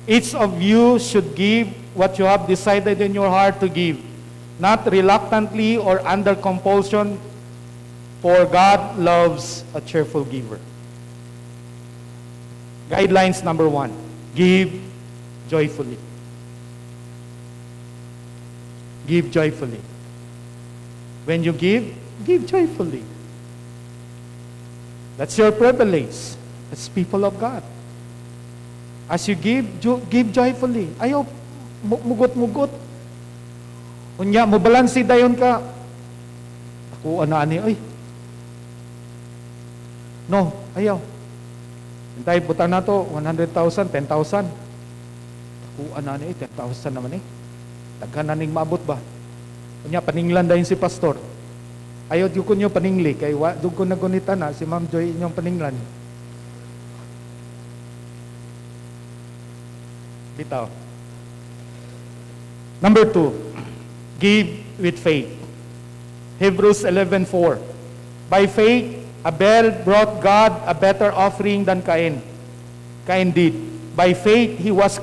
each of you should give what you have decided in your heart to give, not reluctantly or under compulsion, for God loves a cheerful giver. Guidelines number 1, give joyfully. Give joyfully. When you give joyfully. That's your privilege as people of God. As you give joyfully. Ayaw, mugot-mugot. Unya, mubalansi dayon ka. Ako, ani, ay. No, ayaw. Hintay, butang na to, 100,000, 10,000. Ako, ani, 10,000 naman eh. Daghan na ning maabot ba? Unya, paninglan dayon si pastor. Ayaw, di ko nyo paningli. Kay doon ko nagunita na, si Ma'am Joy inyong paninglan. Bitaw. Number 2, give with faith. Hebrews 11:4. By faith, Abel brought God a better offering than Cain. Cain did. By faith, he was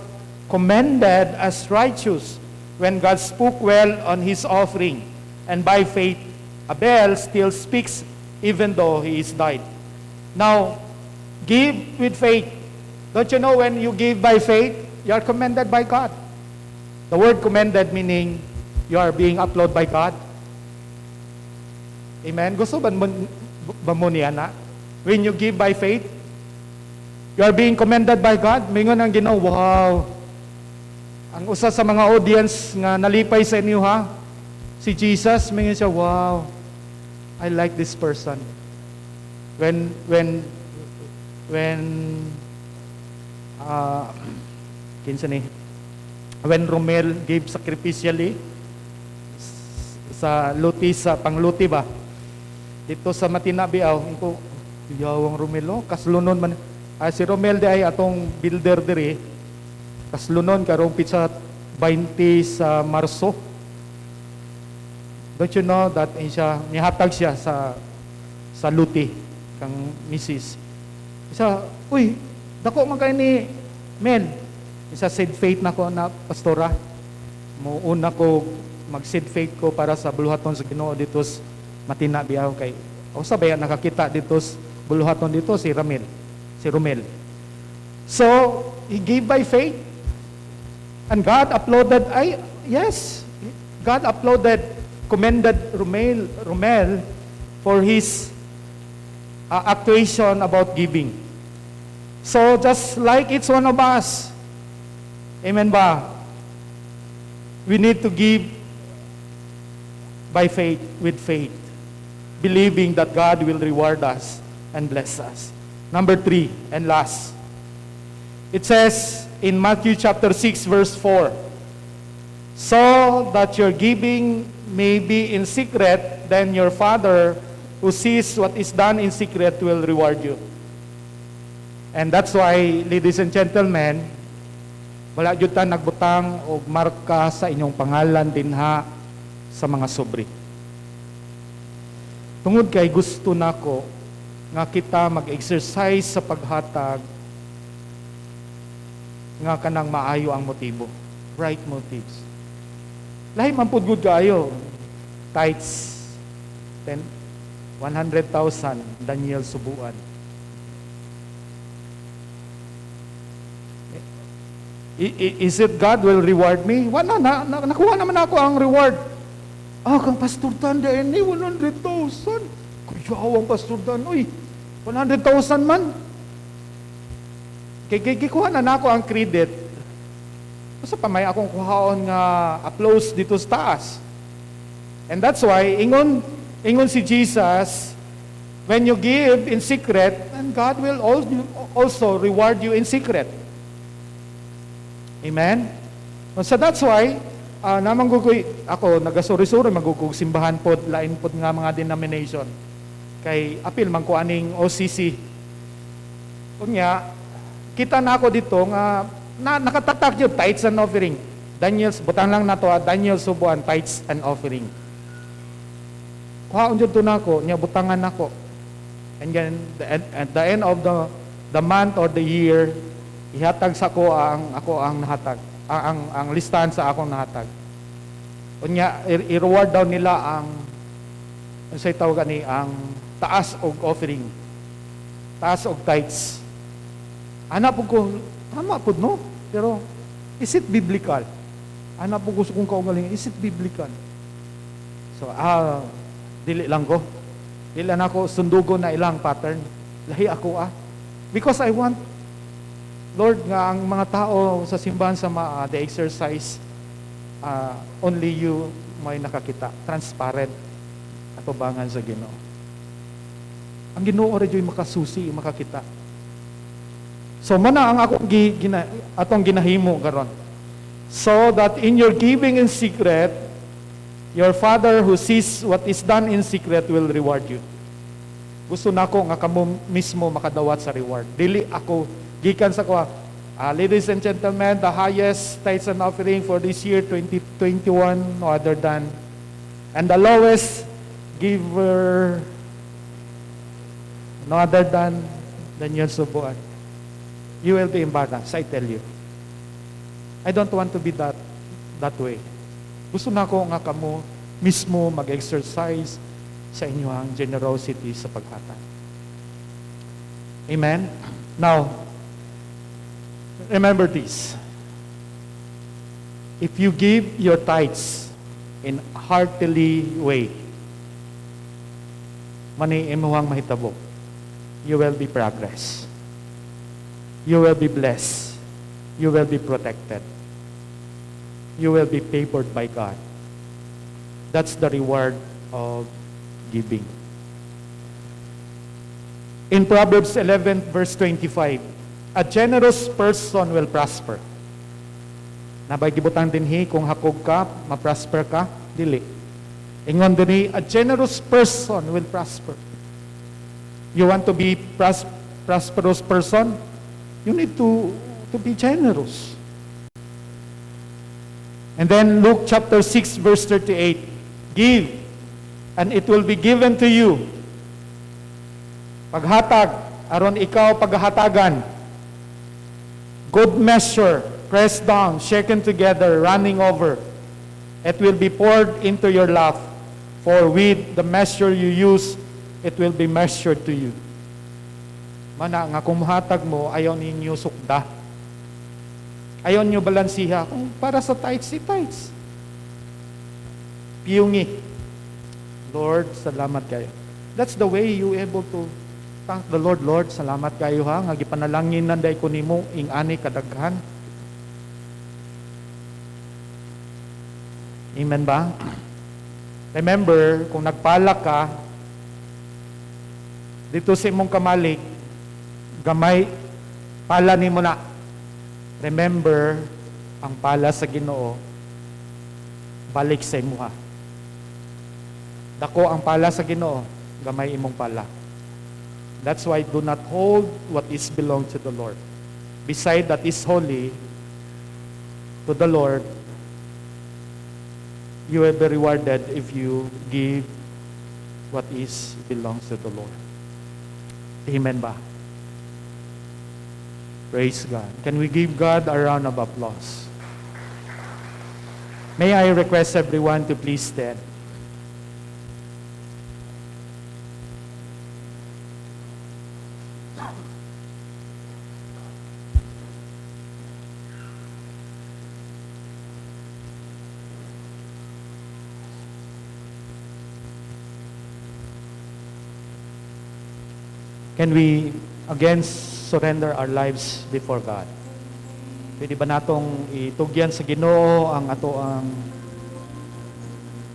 commended as righteous when God spoke well on his offering. And by faith, Abel still speaks even though he is died. Now, give with faith. Don't you know when you give by faith, you are commended by God? The word commended meaning you are being uploaded by God. Amen? Gusto ba mo niya na? When you give by faith, you are being commended by God. Mingon ang Ginoo, wow. Ang usa sa mga audience nga nalipay sa inyo ha, si Jesus, mingon siya, wow, I like this person. When Romel gave sacrificially sa luti, sa pangluti ba? Dito sa Matinabiaw, ko yawang Romel, kaslunon man. Si Romel di ay atong builder diri. Kaslunon karong pizza 20 sa Marso. Don't you know that nihatag siya sa luti kang misis. Isa, uy, dako man kay ni Mel. Isa said faith na ko na pastora. Muuna ko mag-seed faith ko para sa buluhaton sa Ginoo dito sa Matinabiaw kay o sabay nakakita dito sa buluhaton dito si Romel. So, he gave by faith. And God commended Romel for his actuation about giving. So, just like each one of us, amen ba? We need to give by faith, with faith, believing that God will reward us and bless us. Number 3, and last. It says in Matthew chapter 6, verse 4, so that your giving may be in secret, then your Father who sees what is done in secret will reward you. And that's why, ladies and gentlemen, wala jud ta nagbutang og marka sa inyong pangalan dinha sa mga sobre. Tungod kay gusto nako nga kita mag-exercise sa paghatag nga kanang maayo ang motibo, right motives. Lahi man pud gud kaayo. Tithes 100,000 Daniel subuan. Is it God will reward me? Wala nakuha naman ako ang reward. Kang Pastor Dan, ni 100,000. Kuyawang Pastor Dan, uy, 100,000 man. Kikuha na ako ang credit. Basta pa may akong kuhaon nga applause dito sa taas. And that's why, ingon si Jesus, when you give in secret, and God will also reward you in secret. Amen? So that's why, namanggugoy ako nagasuri-suri magugug simbahan pod lain pod nga mga denomination kay apil man ko aning OCC. Unya kita na ako dito nga nakatatak yun tithes and offering. Daniel's butang lang nato Daniel subuan tithes and offering. Kuhaon jud to nako nya butangan nako. And then at the end of the month or the year ihatag sa ako ang nahatag. Ang listahan sa akong nahatag. Unya i-reward daw nila ang say tawag ni ang taas og offering. Taas og tithes. Ana po ko tama pud no, pero is it biblical? Ana po gusto kong kaugalingon, is it biblical? So dili lang ko. Dili na ako sundugo na ilang pattern. Lahi ako because I want Lord, nga ang mga tao sa simbahan sa the exercise, only you may nakakita. Transparent. Atubangan sa Ginoo. Ang Ginoo rin yung makasusi, makakita. So, mana ang atong ginahimo karon. So that in your giving in secret, your Father who sees what is done in secret will reward you. Gusto nako nga kamo mismo makadawat sa reward. Dili ako gikan sa kuha. Ladies and gentlemen, the highest tithes and offering for this year 2021 no other than and the lowest giver no other than Daniel Subuan. You will be embarrassed, I tell you. I don't want to be that way. Gusto nako nga kamo mismo mag-exercise sa inyong generosity sa paghatag. Amen? Now, remember this. If you give your tithes in a heartily way, mani imuhang mahitabo, you will be progress. You will be blessed. You will be protected. You will be favored by God. That's the reward of giving. In Proverbs 11 verse 25, a generous person will prosper. Nabay gibutang dinhi kung hakog ka, ma-prosper ka, dili. Ingon dinhi, a generous person will prosper. You want to be prosperous person? You need to be generous. And then Luke chapter 6 verse 38, give and it will be given to you. Paghatag, aron ikaw paghatagan. Good measure, pressed down, shaken together, running over. It will be poured into your lap. For with the measure you use, it will be measured to you. Mana nga kung mahatag mo, ayaw ninyo sukda. Ayaw nyo balansiha. Kung para sa tithes, si tithes. Piyungi. Lord, salamat kayo. That's the way you able to thank the Lord. Lord, salamat kayo ha. Nga gipanalangin nanday ko nimo ing ani kadaghan. Amen ba? Remember, kung nagpala ka, dito sa imong kamalik, gamay, pala nimo na. Remember, ang pala sa Ginoo, balik sa imuha. Dako ang pala sa Ginoo, gamay imong pala. That's why do not hold what is belong to the Lord. Beside that is holy to the Lord, you will be rewarded if you give what is belongs to the Lord. Amen ba? Praise God. Can we give God a round of applause? May I request everyone to please stand. Can we again surrender our lives before God? Pwede ba natong itugyan sa Ginoo ang ato ang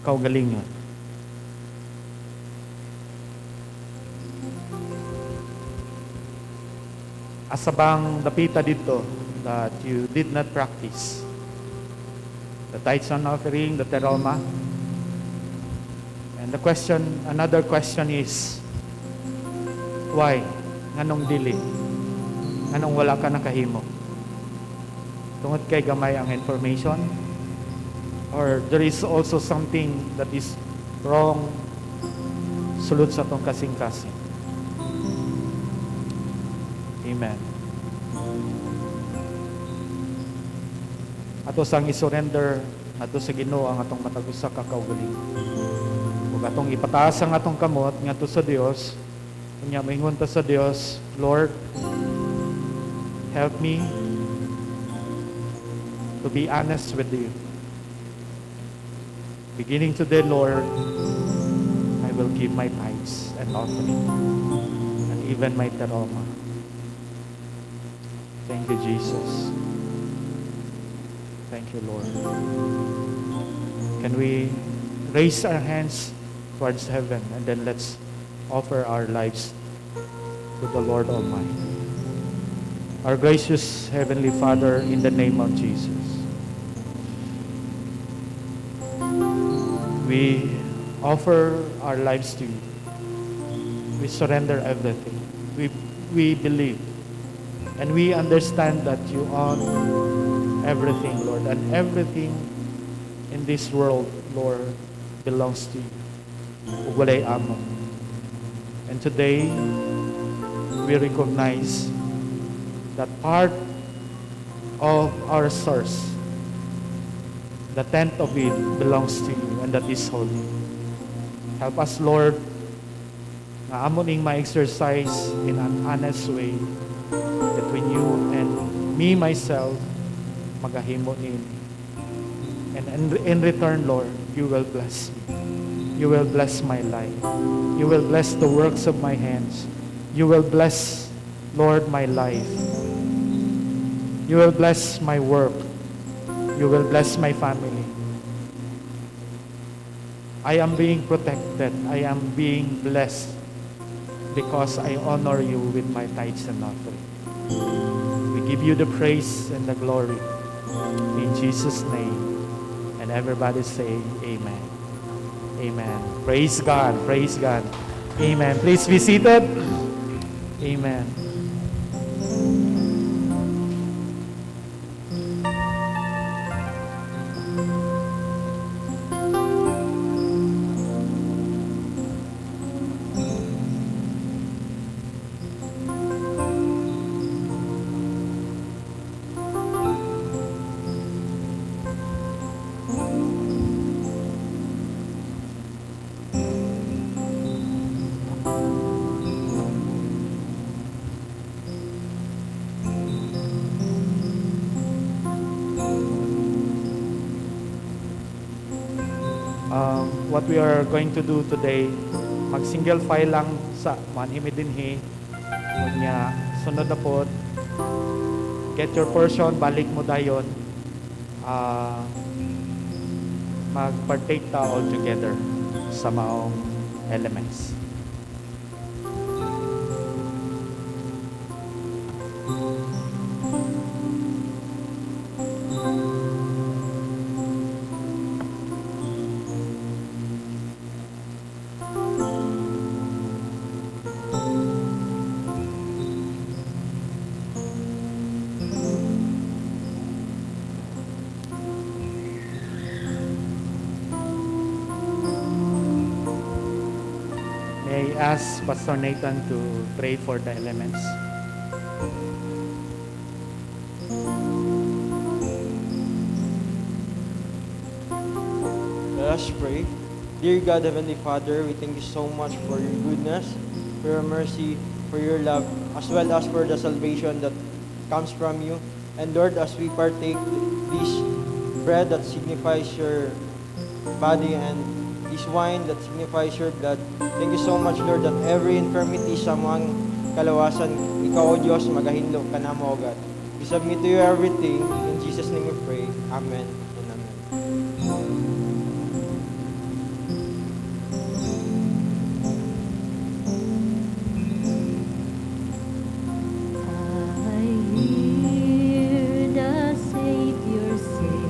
kaugalingon? Asabang dapita dito that you did not practice. the tithes and offering, the teroma. And another question is, why? Nganong dili? Nganong wala ka nakahimo? Tungod kay gamay ang information? Or there is also something that is wrong sulod sa tong kasing-kasing? Amen. Ato sang isurrender ato sa Ginoo ang atong matag usa ka kaugaling. Ug atong ipataas ang atong kamot ngadto sa Dios. Unya moingon ta sa Dios, Lord, help me to be honest with you. Beginning today, Lord, I will give my tithes and offering and even my teroma. Thank you, Jesus. Thank you, Lord. Can we raise our hands towards heaven and then let's offer our lives to the Lord Almighty. Our gracious Heavenly Father, in the name of Jesus, we offer our lives to you. We surrender everything. We believe and we understand that you own everything, Lord, and everything in this world, Lord, belongs to you. Ug walay amo. And today, we recognize that part of our source, the tenth of it, belongs to you, and that is holy. Help us, Lord, na amo ning ma-exercise in an honest way between you and me, myself, magahimo ni. And in return, Lord, you will bless me. You will bless my life. You will bless the works of my hands. You will bless, Lord, my life. You will bless my work. You will bless my family. I am being protected. I am being blessed because I honor you with my tithes and offering. We give you the praise and the glory in Jesus' name. And everybody say amen. Amen. Praise God. Praise God. Amen. Please be seated. Amen. What we are going to do today, mag-single file lang sa manhimi dinhi. Kunya, sunod na po, get your portion, balik mo dayon. Mag-partake ta all together sa maong elements. I ask Pastor Nathan to pray for the elements. Let us pray. Dear God, Heavenly Father, we thank you so much for your goodness, for your mercy, for your love, as well as for the salvation that comes from you. And Lord, as we partake this bread that signifies your body and this wine that signifies your blood, thank you so much, Lord, that every infirmity sa mga kalawasan, ikaw, O Diyos, magahinlo ka na mo, O God. We submit to you everything. In Jesus' name we pray. Amen and amen. I hear the Savior say,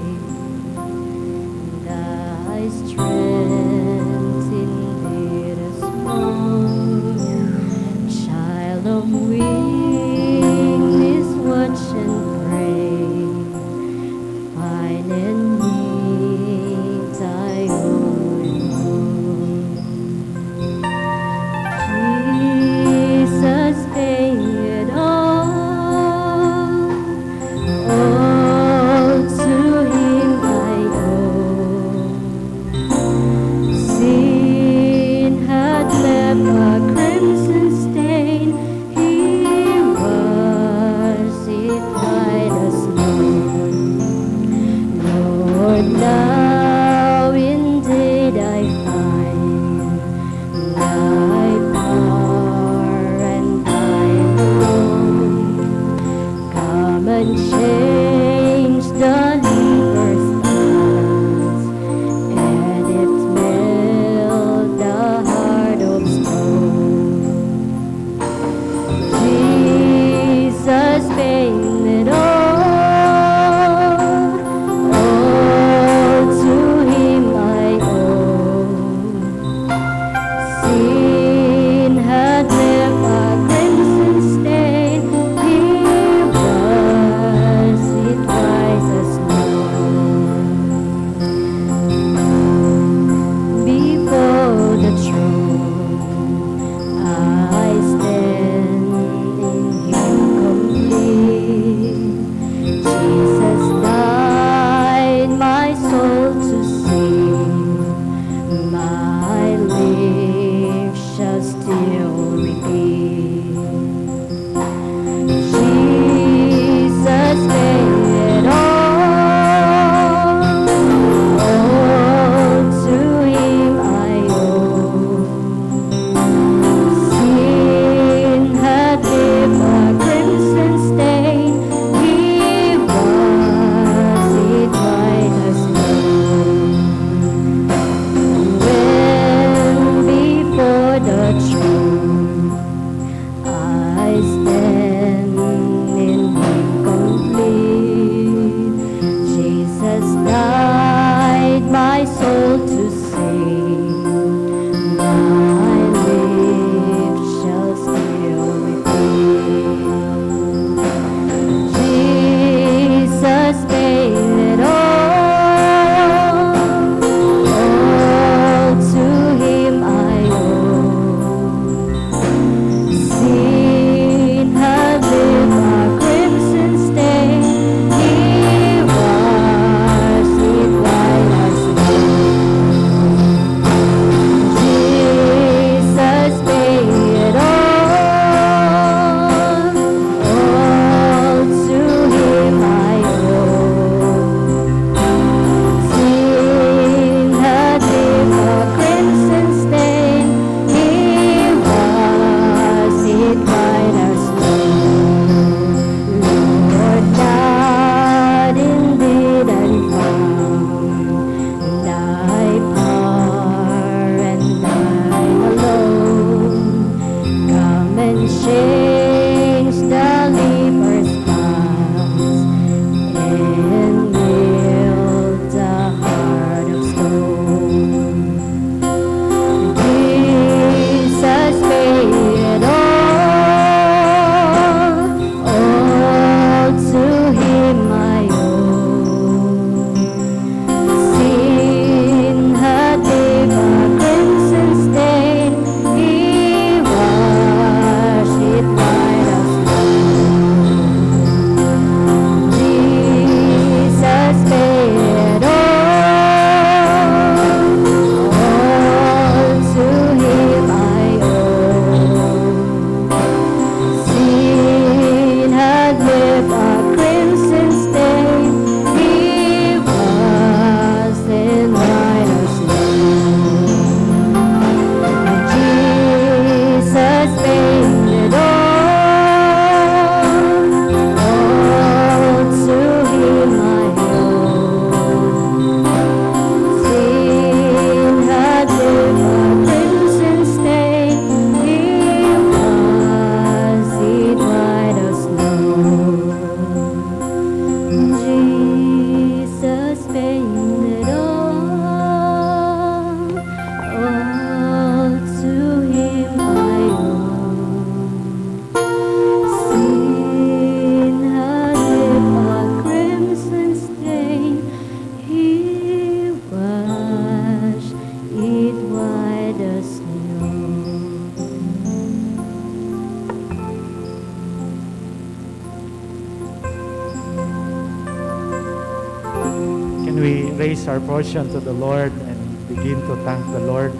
praise our portion to the Lord and begin to thank the Lord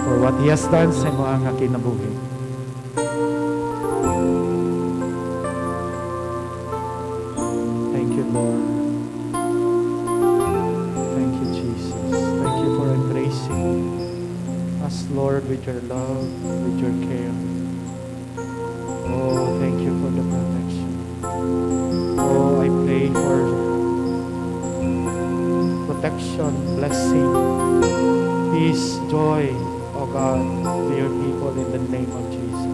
for what He has done sa mga kinabuhi. Thank you, Lord. Thank you, Jesus. Thank you for embracing us, Lord, with your love, with your care. Oh, thank you for the protection. Oh, I pray for protection, blessing, peace, joy, oh God, to your people in the name of Jesus.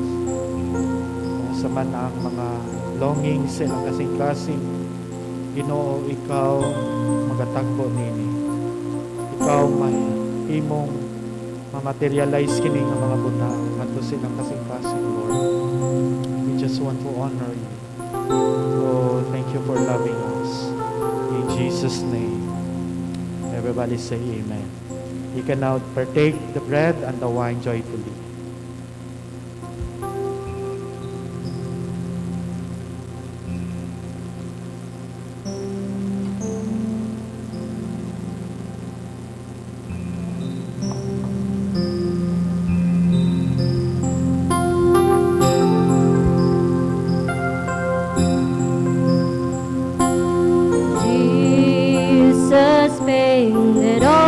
Oh, sa man ang mga longing silang kasing-kasing, Ginoo, ikaw magatagpo nini. Ikaw may imong ma-materialize kini nga mga butang ngadto silang kasing-kasing, Lord. We just want to honor you. Oh, thank you for loving us. In Jesus' name. Everybody say amen. You can now partake the bread and the wine joyfully. Jesus paid it all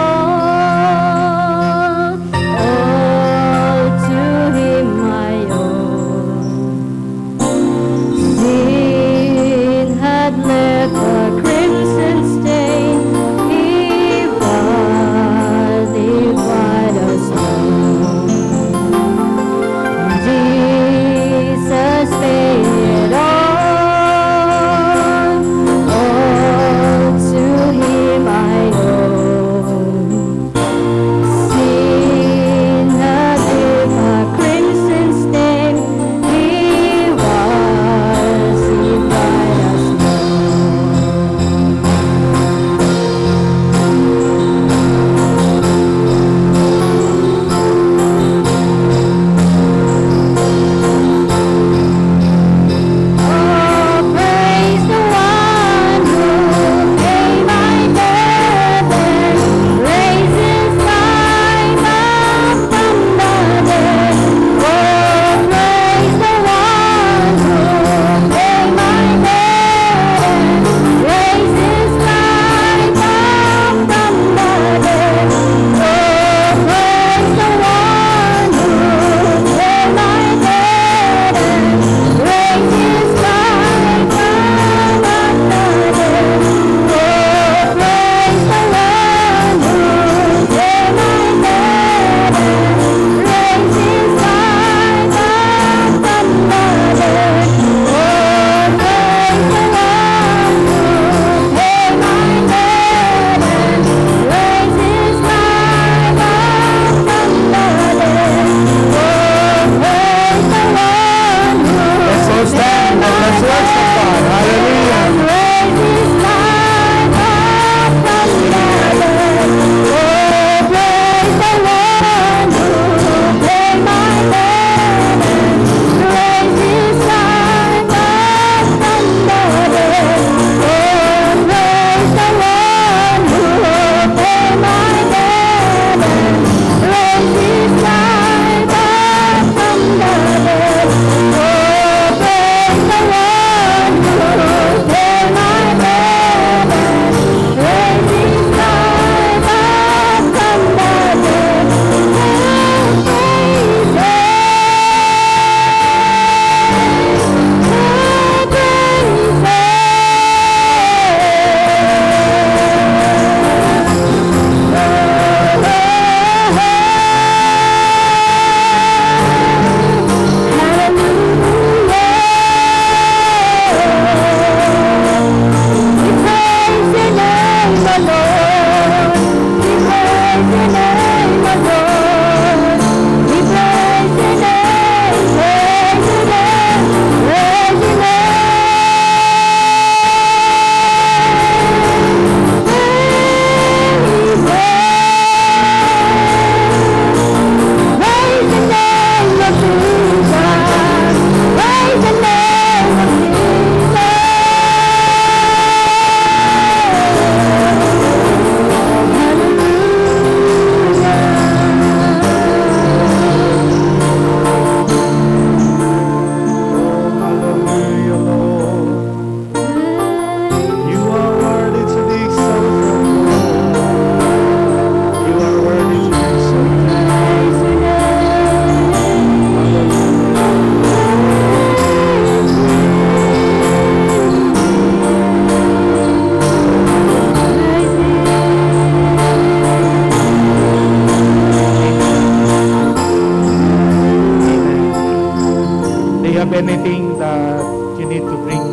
anything that you need to bring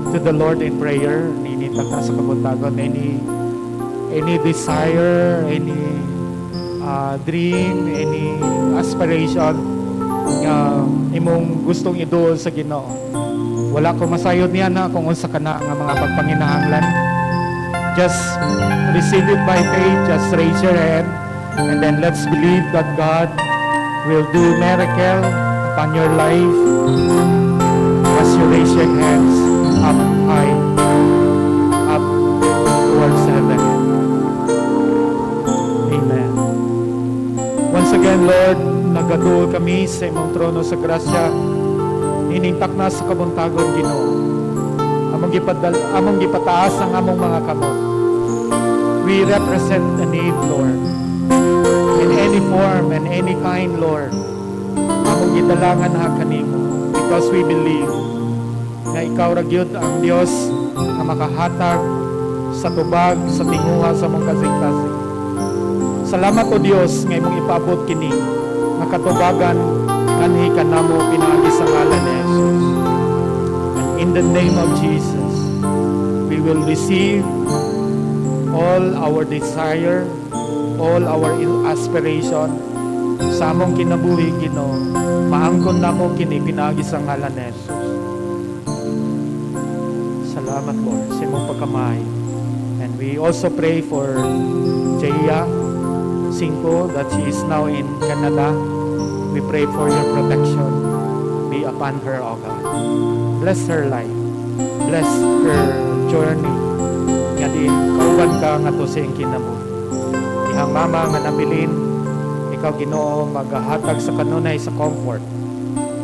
to the Lord in prayer, ninitag na sa kabuntagon, any desire, any dream, any aspiration nga imong gustong iduol sa Ginoo. Wala ko masayod niya na kung unsa kana nga mga pagpanginahanglan. Just receive it by faith, just raise your hand, and then let's believe that God will do miracle upon your life as you raise your hands up high, up towards heaven. Amen. Once again, Lord, nagaduol kami sa imong trono sa grasya, niningtak na sa kabuntagon, Ginoo. Among gipataas ang among mga kamot. We represent the need, Lord. In any form and any kind, Lord. Among gidalangan ha kanimo, because we believe na ikaw ra gyud ang Dios na makahatag sa tubag, sa tinguha sa mong kasing-kasing. Salamat o Dios nga imong ipaabot kini nga katubagan anhi kanamo pinaagi sa ngalan ni Jesus. And in the name of Jesus, we will receive all our desire, all our aspiration sa among kinabuhi, Ginoo. Maangkon namo kini pinaagi sa ngalan ni Jesus. Salamat, Lord, sa imong pagkamay. And we also pray for Jaya Cinco, that she is now in Canada. We pray for your protection be upon her, O God. Bless her life. Bless her journey. Nga din, kauban ka nga to sa iyong kinabuhi. Ihang mama nga nabilin, ikaw Ginoo maghahatag sa kanunay sa comfort.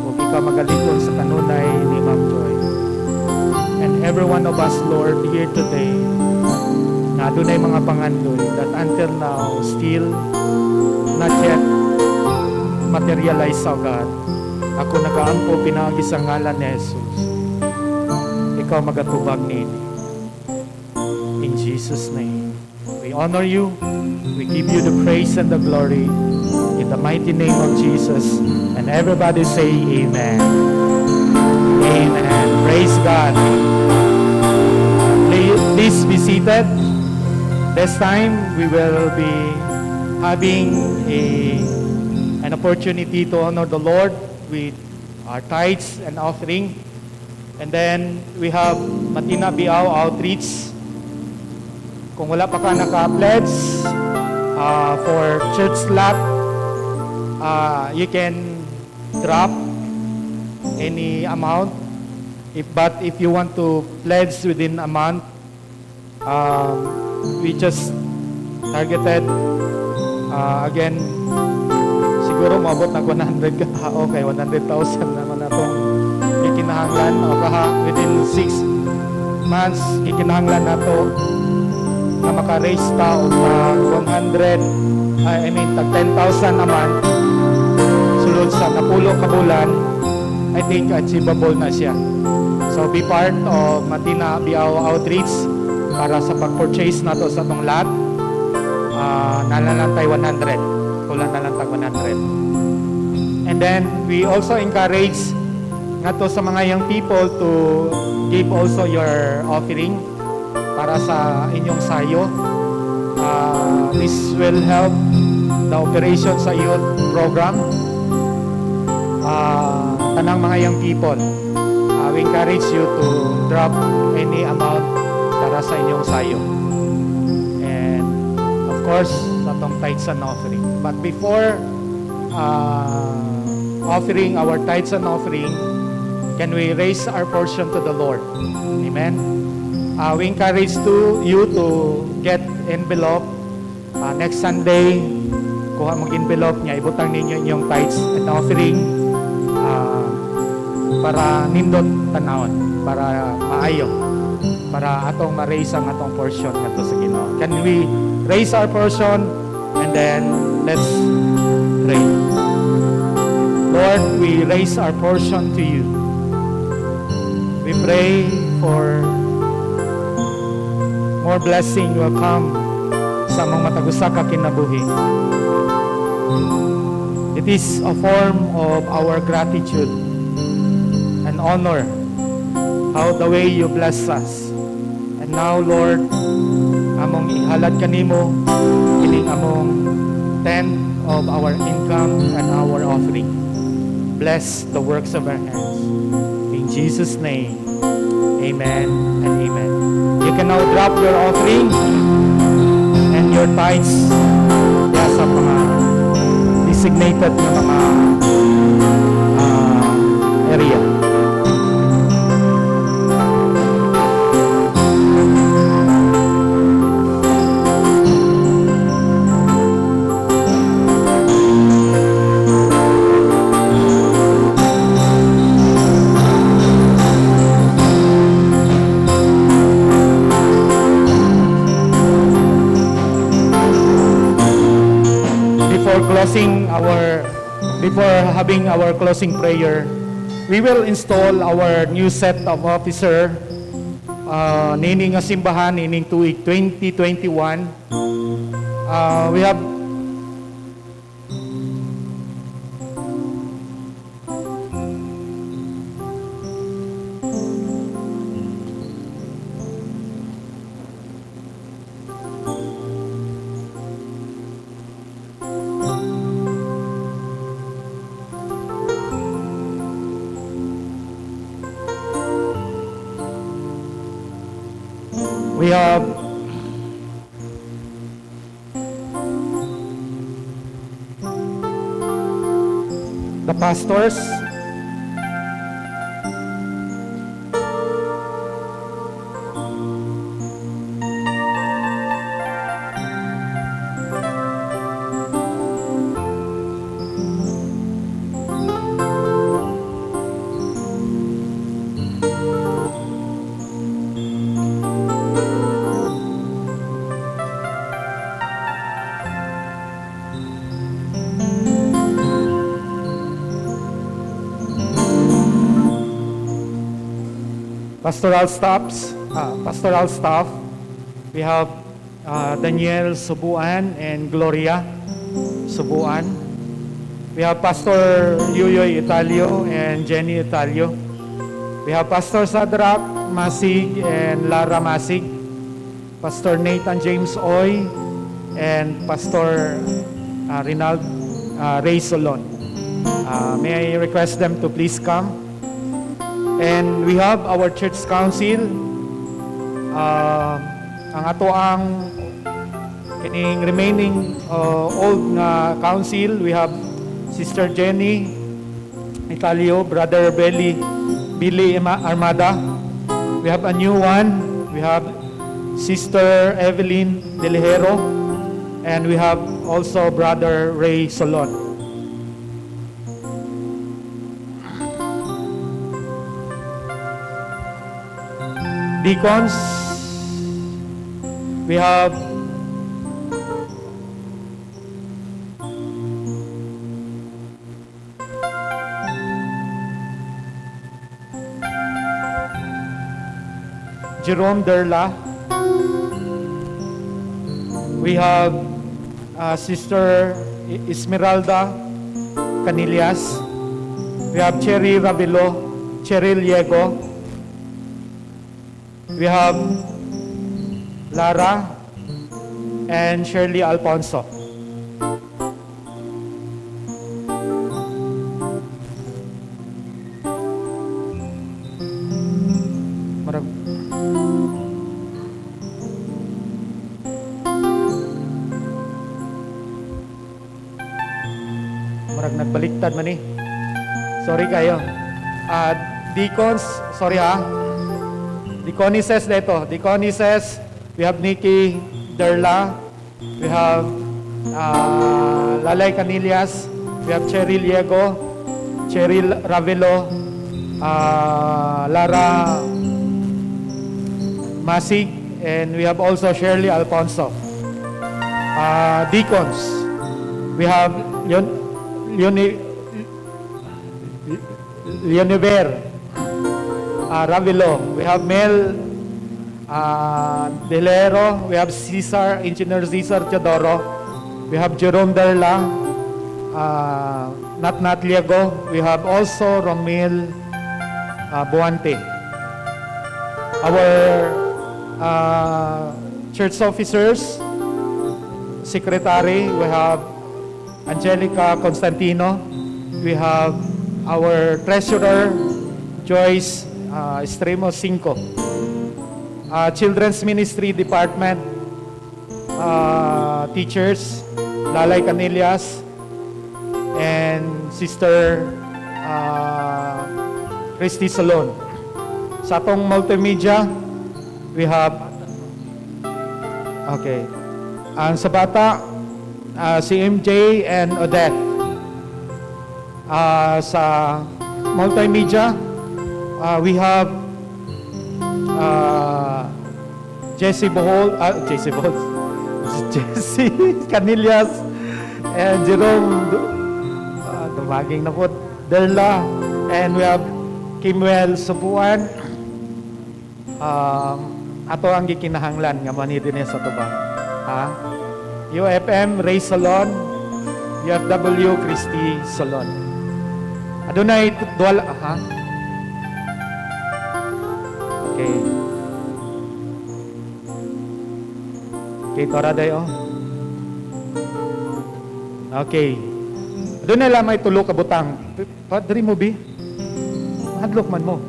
O ikaw magalikon sa kanunay ni Ma'am Joy. And every one of us, Lord, here today, na adunay mga pangandoy that until now still not yet materialize, O God. Ako nagaampo pinaagi sa ngalan ni Jesus. Ikaw magatubag nini. In Jesus' name, we honor you. We give you the praise and the glory in the mighty name of Jesus. And everybody say amen. Amen. Praise God. Please be seated. This time, we will be having an opportunity to honor the Lord with our tithes and offering. And then, we have Matina Biao Outreach. Kung wala pa ka naka-pledge for church slot, you can drop any amount. But if you want to pledge within a month, we just targeted again siguro maabot na 100 ka. Okay, 100,000 naman na itong ikinahanglan o kaha within 6 months ikinahanglan na ito na maka-raise ta o tag 10,000 a month sulod sa napulo ka bulan. I think achievable na siya. So be part of Matina Biao Outreach para sa pag-purchase na to sa itong lot. Nalalantay 100. Kulang nalantag 100. And then, we also encourage nga to sa mga young people to give also your offering para sa inyong sayo. This will help the operation sa youth program. Tanang mga young people, we encourage you to drop any amount para sa inyong sayo. And of course, sa itong tithes and offering. But before offering our tithes and offering, can we raise our portion to the Lord? Amen? We encourage you to get envelope. Next Sunday, kuha mong envelope niya, ibutang ninyo inyong tithes and offering para nindot tanawon, para maayo, para atong ma-raise ang atong portion nato sa Ginoo. Can we raise our portion and then let's pray. Lord, we raise our portion to you. We pray for more blessing will come sa mga matagusa ka kinabuhi. It is a form of our gratitude and honor how the way you bless us. And now, Lord, among ihalad kanimo ining among 10 of our income and our offering. Bless the works of our hands. In Jesus' name, amen and amen. You can now drop your offering and your tithes sa mga designated na mga area. Before having our closing prayer, we will install our new set of officer nining nga simbahan nining tuig 2021. We have the pastors, pastoral staff. We have Daniel Subuan and Gloria Subuan. We have Pastor Yuyoy Italio and Jenny Italio. We have Pastor Sadrak Masig and Lara Masig. Pastor Nathan James Oy and Pastor Rinald Ray Solon. May I request them to please come? And we have our church council. Ang ato ang kining remaining old na council, we have Sister Jenny Italio, Brother Billy Armada. We have a new one. We have Sister Evelyn Delihero, and we have also Brother Ray Solon. Deacons, we have Jerome Derla. We have Sister Esmeralda Canillas. We have Cheryl Liego. We have Lara and Shirley Alfonso. Marag nagbaliktad man eh. Sorry kayo. Deacons, sorry ha. Deaconesses dito. Deaconesses, we have Nikki Derla. We have Lalay Canillas. We have Cheryl Liego, Cheryl Ravelo, Lara Masig, and we have also Shirley Alfonso. Deacons, we have Leoniver Ravelo. We have Mel Delero. We have Engineer Cesar Teodoro. We have Jerome Derla, Nat Liego. We have also Romil Buante. Our church officers, secretary, we have Angelica Constantino. We have our treasurer, Joyce Estremo Cinco. Children's Ministry Department teachers, Lalay Canillas and Sister Christy Salon. Sa atong multimedia, we have sa bata, si MJ and Odette. Sa multimedia, we have Jesse Canillas and Jerome dumaging na po, Derla, and we have Kimwell Supuan. Ato ang gikinahanglan nga manidin sa tubang. UFM Ray Salon, UFW Christy Salon. Adunay dual Okay, tora dayo. Okay. Doon na lang may tulo ka butang. Padri mo, Bi? Hadlok man mo.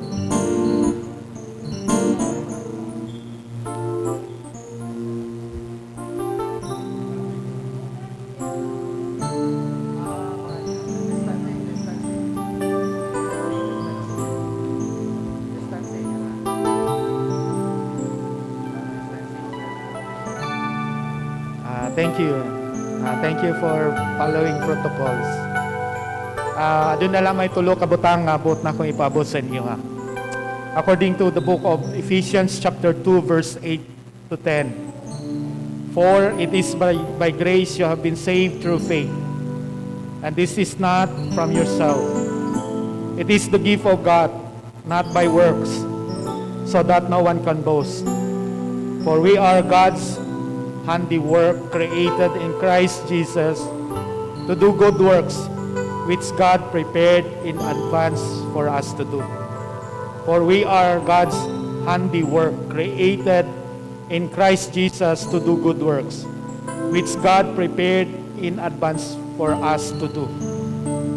Thank you. Thank you for following protocols. Doon na lang may tulo ka butang nga abot na kung ipaabot sa inyo ha. According to the book of Ephesians chapter 2 verse 8 to 10. For it is by grace you have been saved through faith. And this is not from yourself. It is the gift of God, not by works, so that no one can boast. For we are God's handiwork, created in Christ Jesus to do good works, which God prepared in advance for us to do. For we are God's handiwork, created in Christ Jesus to do good works, which God prepared in advance for us to do.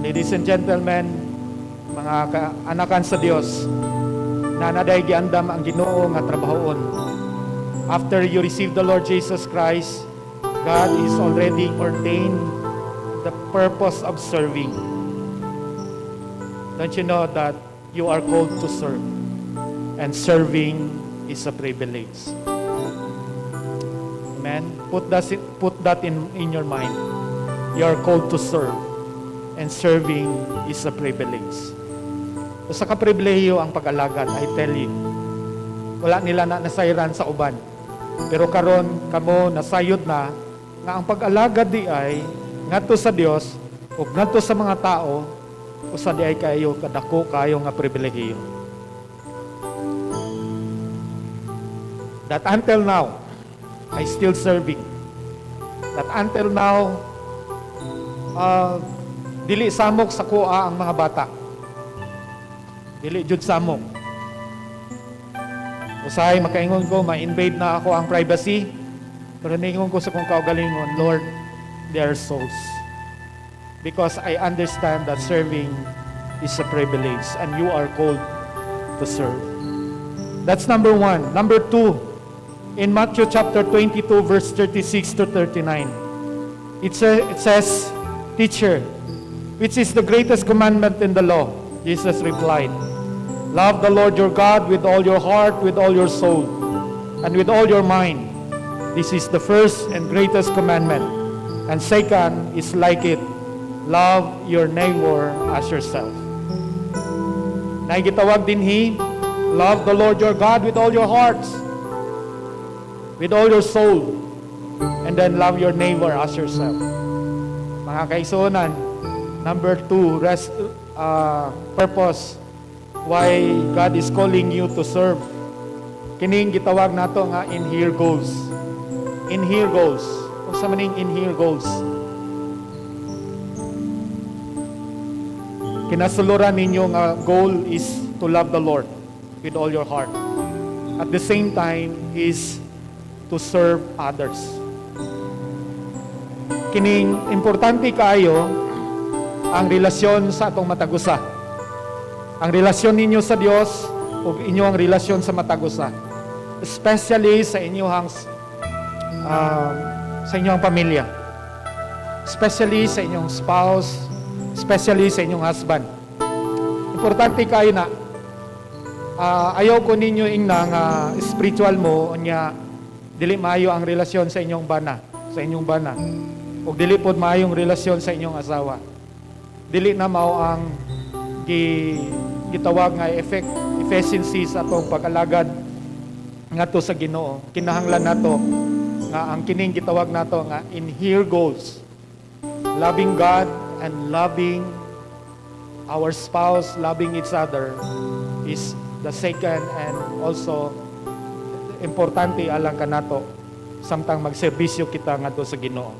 Ladies and gentlemen, mga kaanakan sa Dios, na naday giandam ang Ginoo nga trabahoon. After you receive the Lord Jesus Christ, God is already ordained the purpose of serving. Don't you know that you are called to serve? And serving is a privilege. Amen? Put that in your mind. You are called to serve. And serving is a privilege. Sa kapribilehiyo ang pag-alagad, I tell you, wala nila na nasayran sa uban. Pero karon kamo nasayod na nga ang pag-alagad di ay ngadto sa Dios ug ngadto sa mga tao usa di ay kayo kadako kayo nga pribilehiyo. That until now I still serving. That until now dili samok sa kuha ang mga bata. Dili jud samok. Usahay makaingon ko, ma-invade na ako ang privacy. Pero ningon ko sa kong kaugalingon, Lord, they are souls. Because I understand that serving is a privilege and you are called to serve. That's number 1. Number 2, in Matthew chapter 22, verse 36 to 39, it says, Teacher, which is the greatest commandment in the law? Jesus replied, Love the Lord your God with all your heart, with all your soul, and with all your mind. This is the first and greatest commandment. And second is like it, love your neighbor as yourself. Naigitawag din love the Lord your God with all your hearts, with all your soul, and then love your neighbor as yourself. Mga kaisunan, number 2, purpose why God is calling you to serve. Kining gitawag nato nga in here goes. In here goes. Kung sa maning in here goes. Kinasuluran ninyo nga goal is to love the Lord with all your heart. At the same time is to serve others. Kining importante kayo ang relasyon sa atong matagusa. Ang relasyon ninyo sa Dios ug inyo ang relasyon sa matagusa. Especially sa inyong pamilya. Especially sa inyong spouse, especially sa inyong husband. Importante kayo na ayaw ko ninyo nga spiritual mo nya dili maayo ang relasyon sa inyong bana, ug dili pod maayong relasyon sa inyong asawa. Dili na mao ang gitawag nga efficiency sa atong pag-alagad ngadto sa Ginoo. Kinahanglan nato nga ang kining gitawag nato nga in here goes loving God and loving our spouse, loving each other is the second and also importante alang kanato samtang magserbisyo kita ngadto sa Ginoo.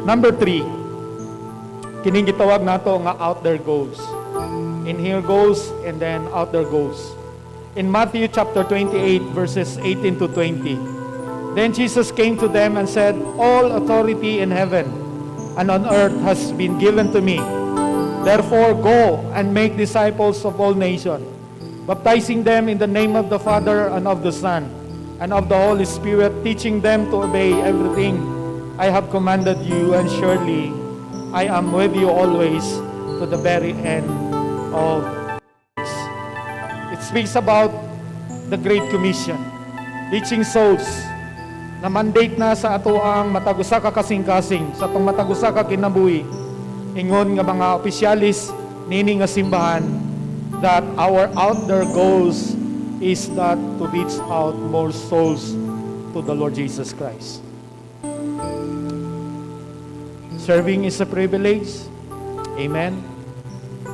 Number 3, kining gitawag nato nga out there goes. In here goes and then out there goes. In Matthew chapter 28 verses 18 to 20. Then Jesus came to them and said, "All authority in heaven and on earth has been given to me. Therefore go and make disciples of all nations, baptizing them in the name of the Father and of the Son and of the Holy Spirit, teaching them to obey everything I have commanded you, and surely I am with you always to the very end of this." It speaks about the Great Commission, reaching souls, na mandate na sa ato ang matagusa ka kasing-kasing, sa atong matagusa ka kinabuhi. Ingon nga mga opisyalis nini nga simbahan that our out there goals is that to reach out more souls to the Lord Jesus Christ. Serving is a privilege. Amen.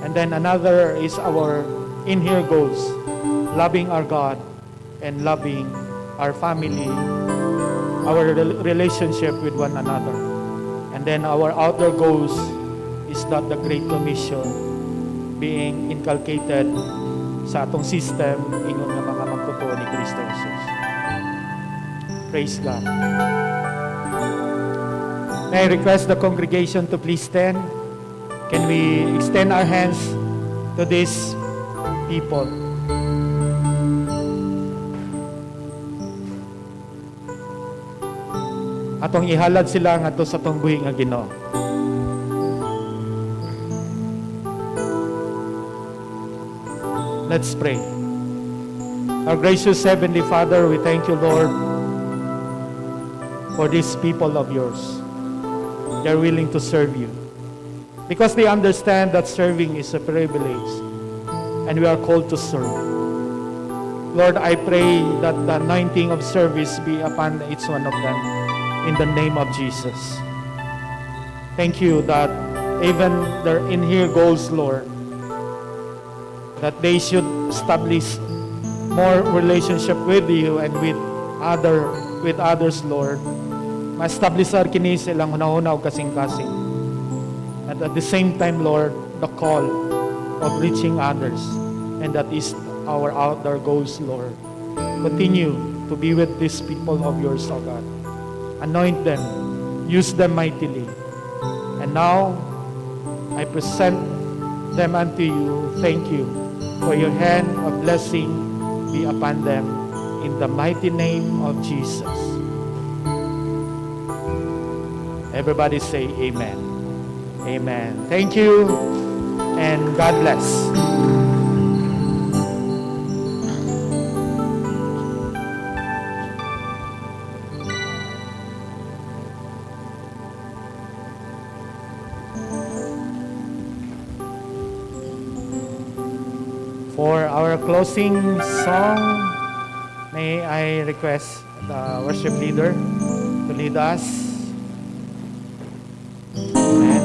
And then another is our in here goals, loving our God and loving our family, our relationship with one another. And then our outer goals is that the Great Commission being inculcated sa atong system ingon nga mga magtotoo ni Kristo Jesus. Praise God. May I request the congregation to please stand. Can we extend our hands to these people? Atong ihalad sila ngadto sa atong buhi nga Ginoo. Let's pray. Our gracious Heavenly Father, we thank you, Lord, for these people of yours. They are willing to serve you because they understand that serving is a privilege and we are called to serve. Lord, I pray that the anointing of service be upon each one of them in the name of Jesus. Thank you that even their in here goals, Lord, that they should establish more relationship with you and with others, Lord. Ma-establish our kini silang hunahuna o kasing-kasing. And at the same time, Lord, the call of reaching others. And that is our outdoor goals, Lord. Continue to be with these people of yours, O God. Anoint them. Use them mightily. And now, I present them unto you. Thank you for your hand of blessing be upon them in the mighty name of Jesus. Everybody say amen. Amen. Thank you and God bless. For our closing song, may I request the worship leader to lead us. Amen.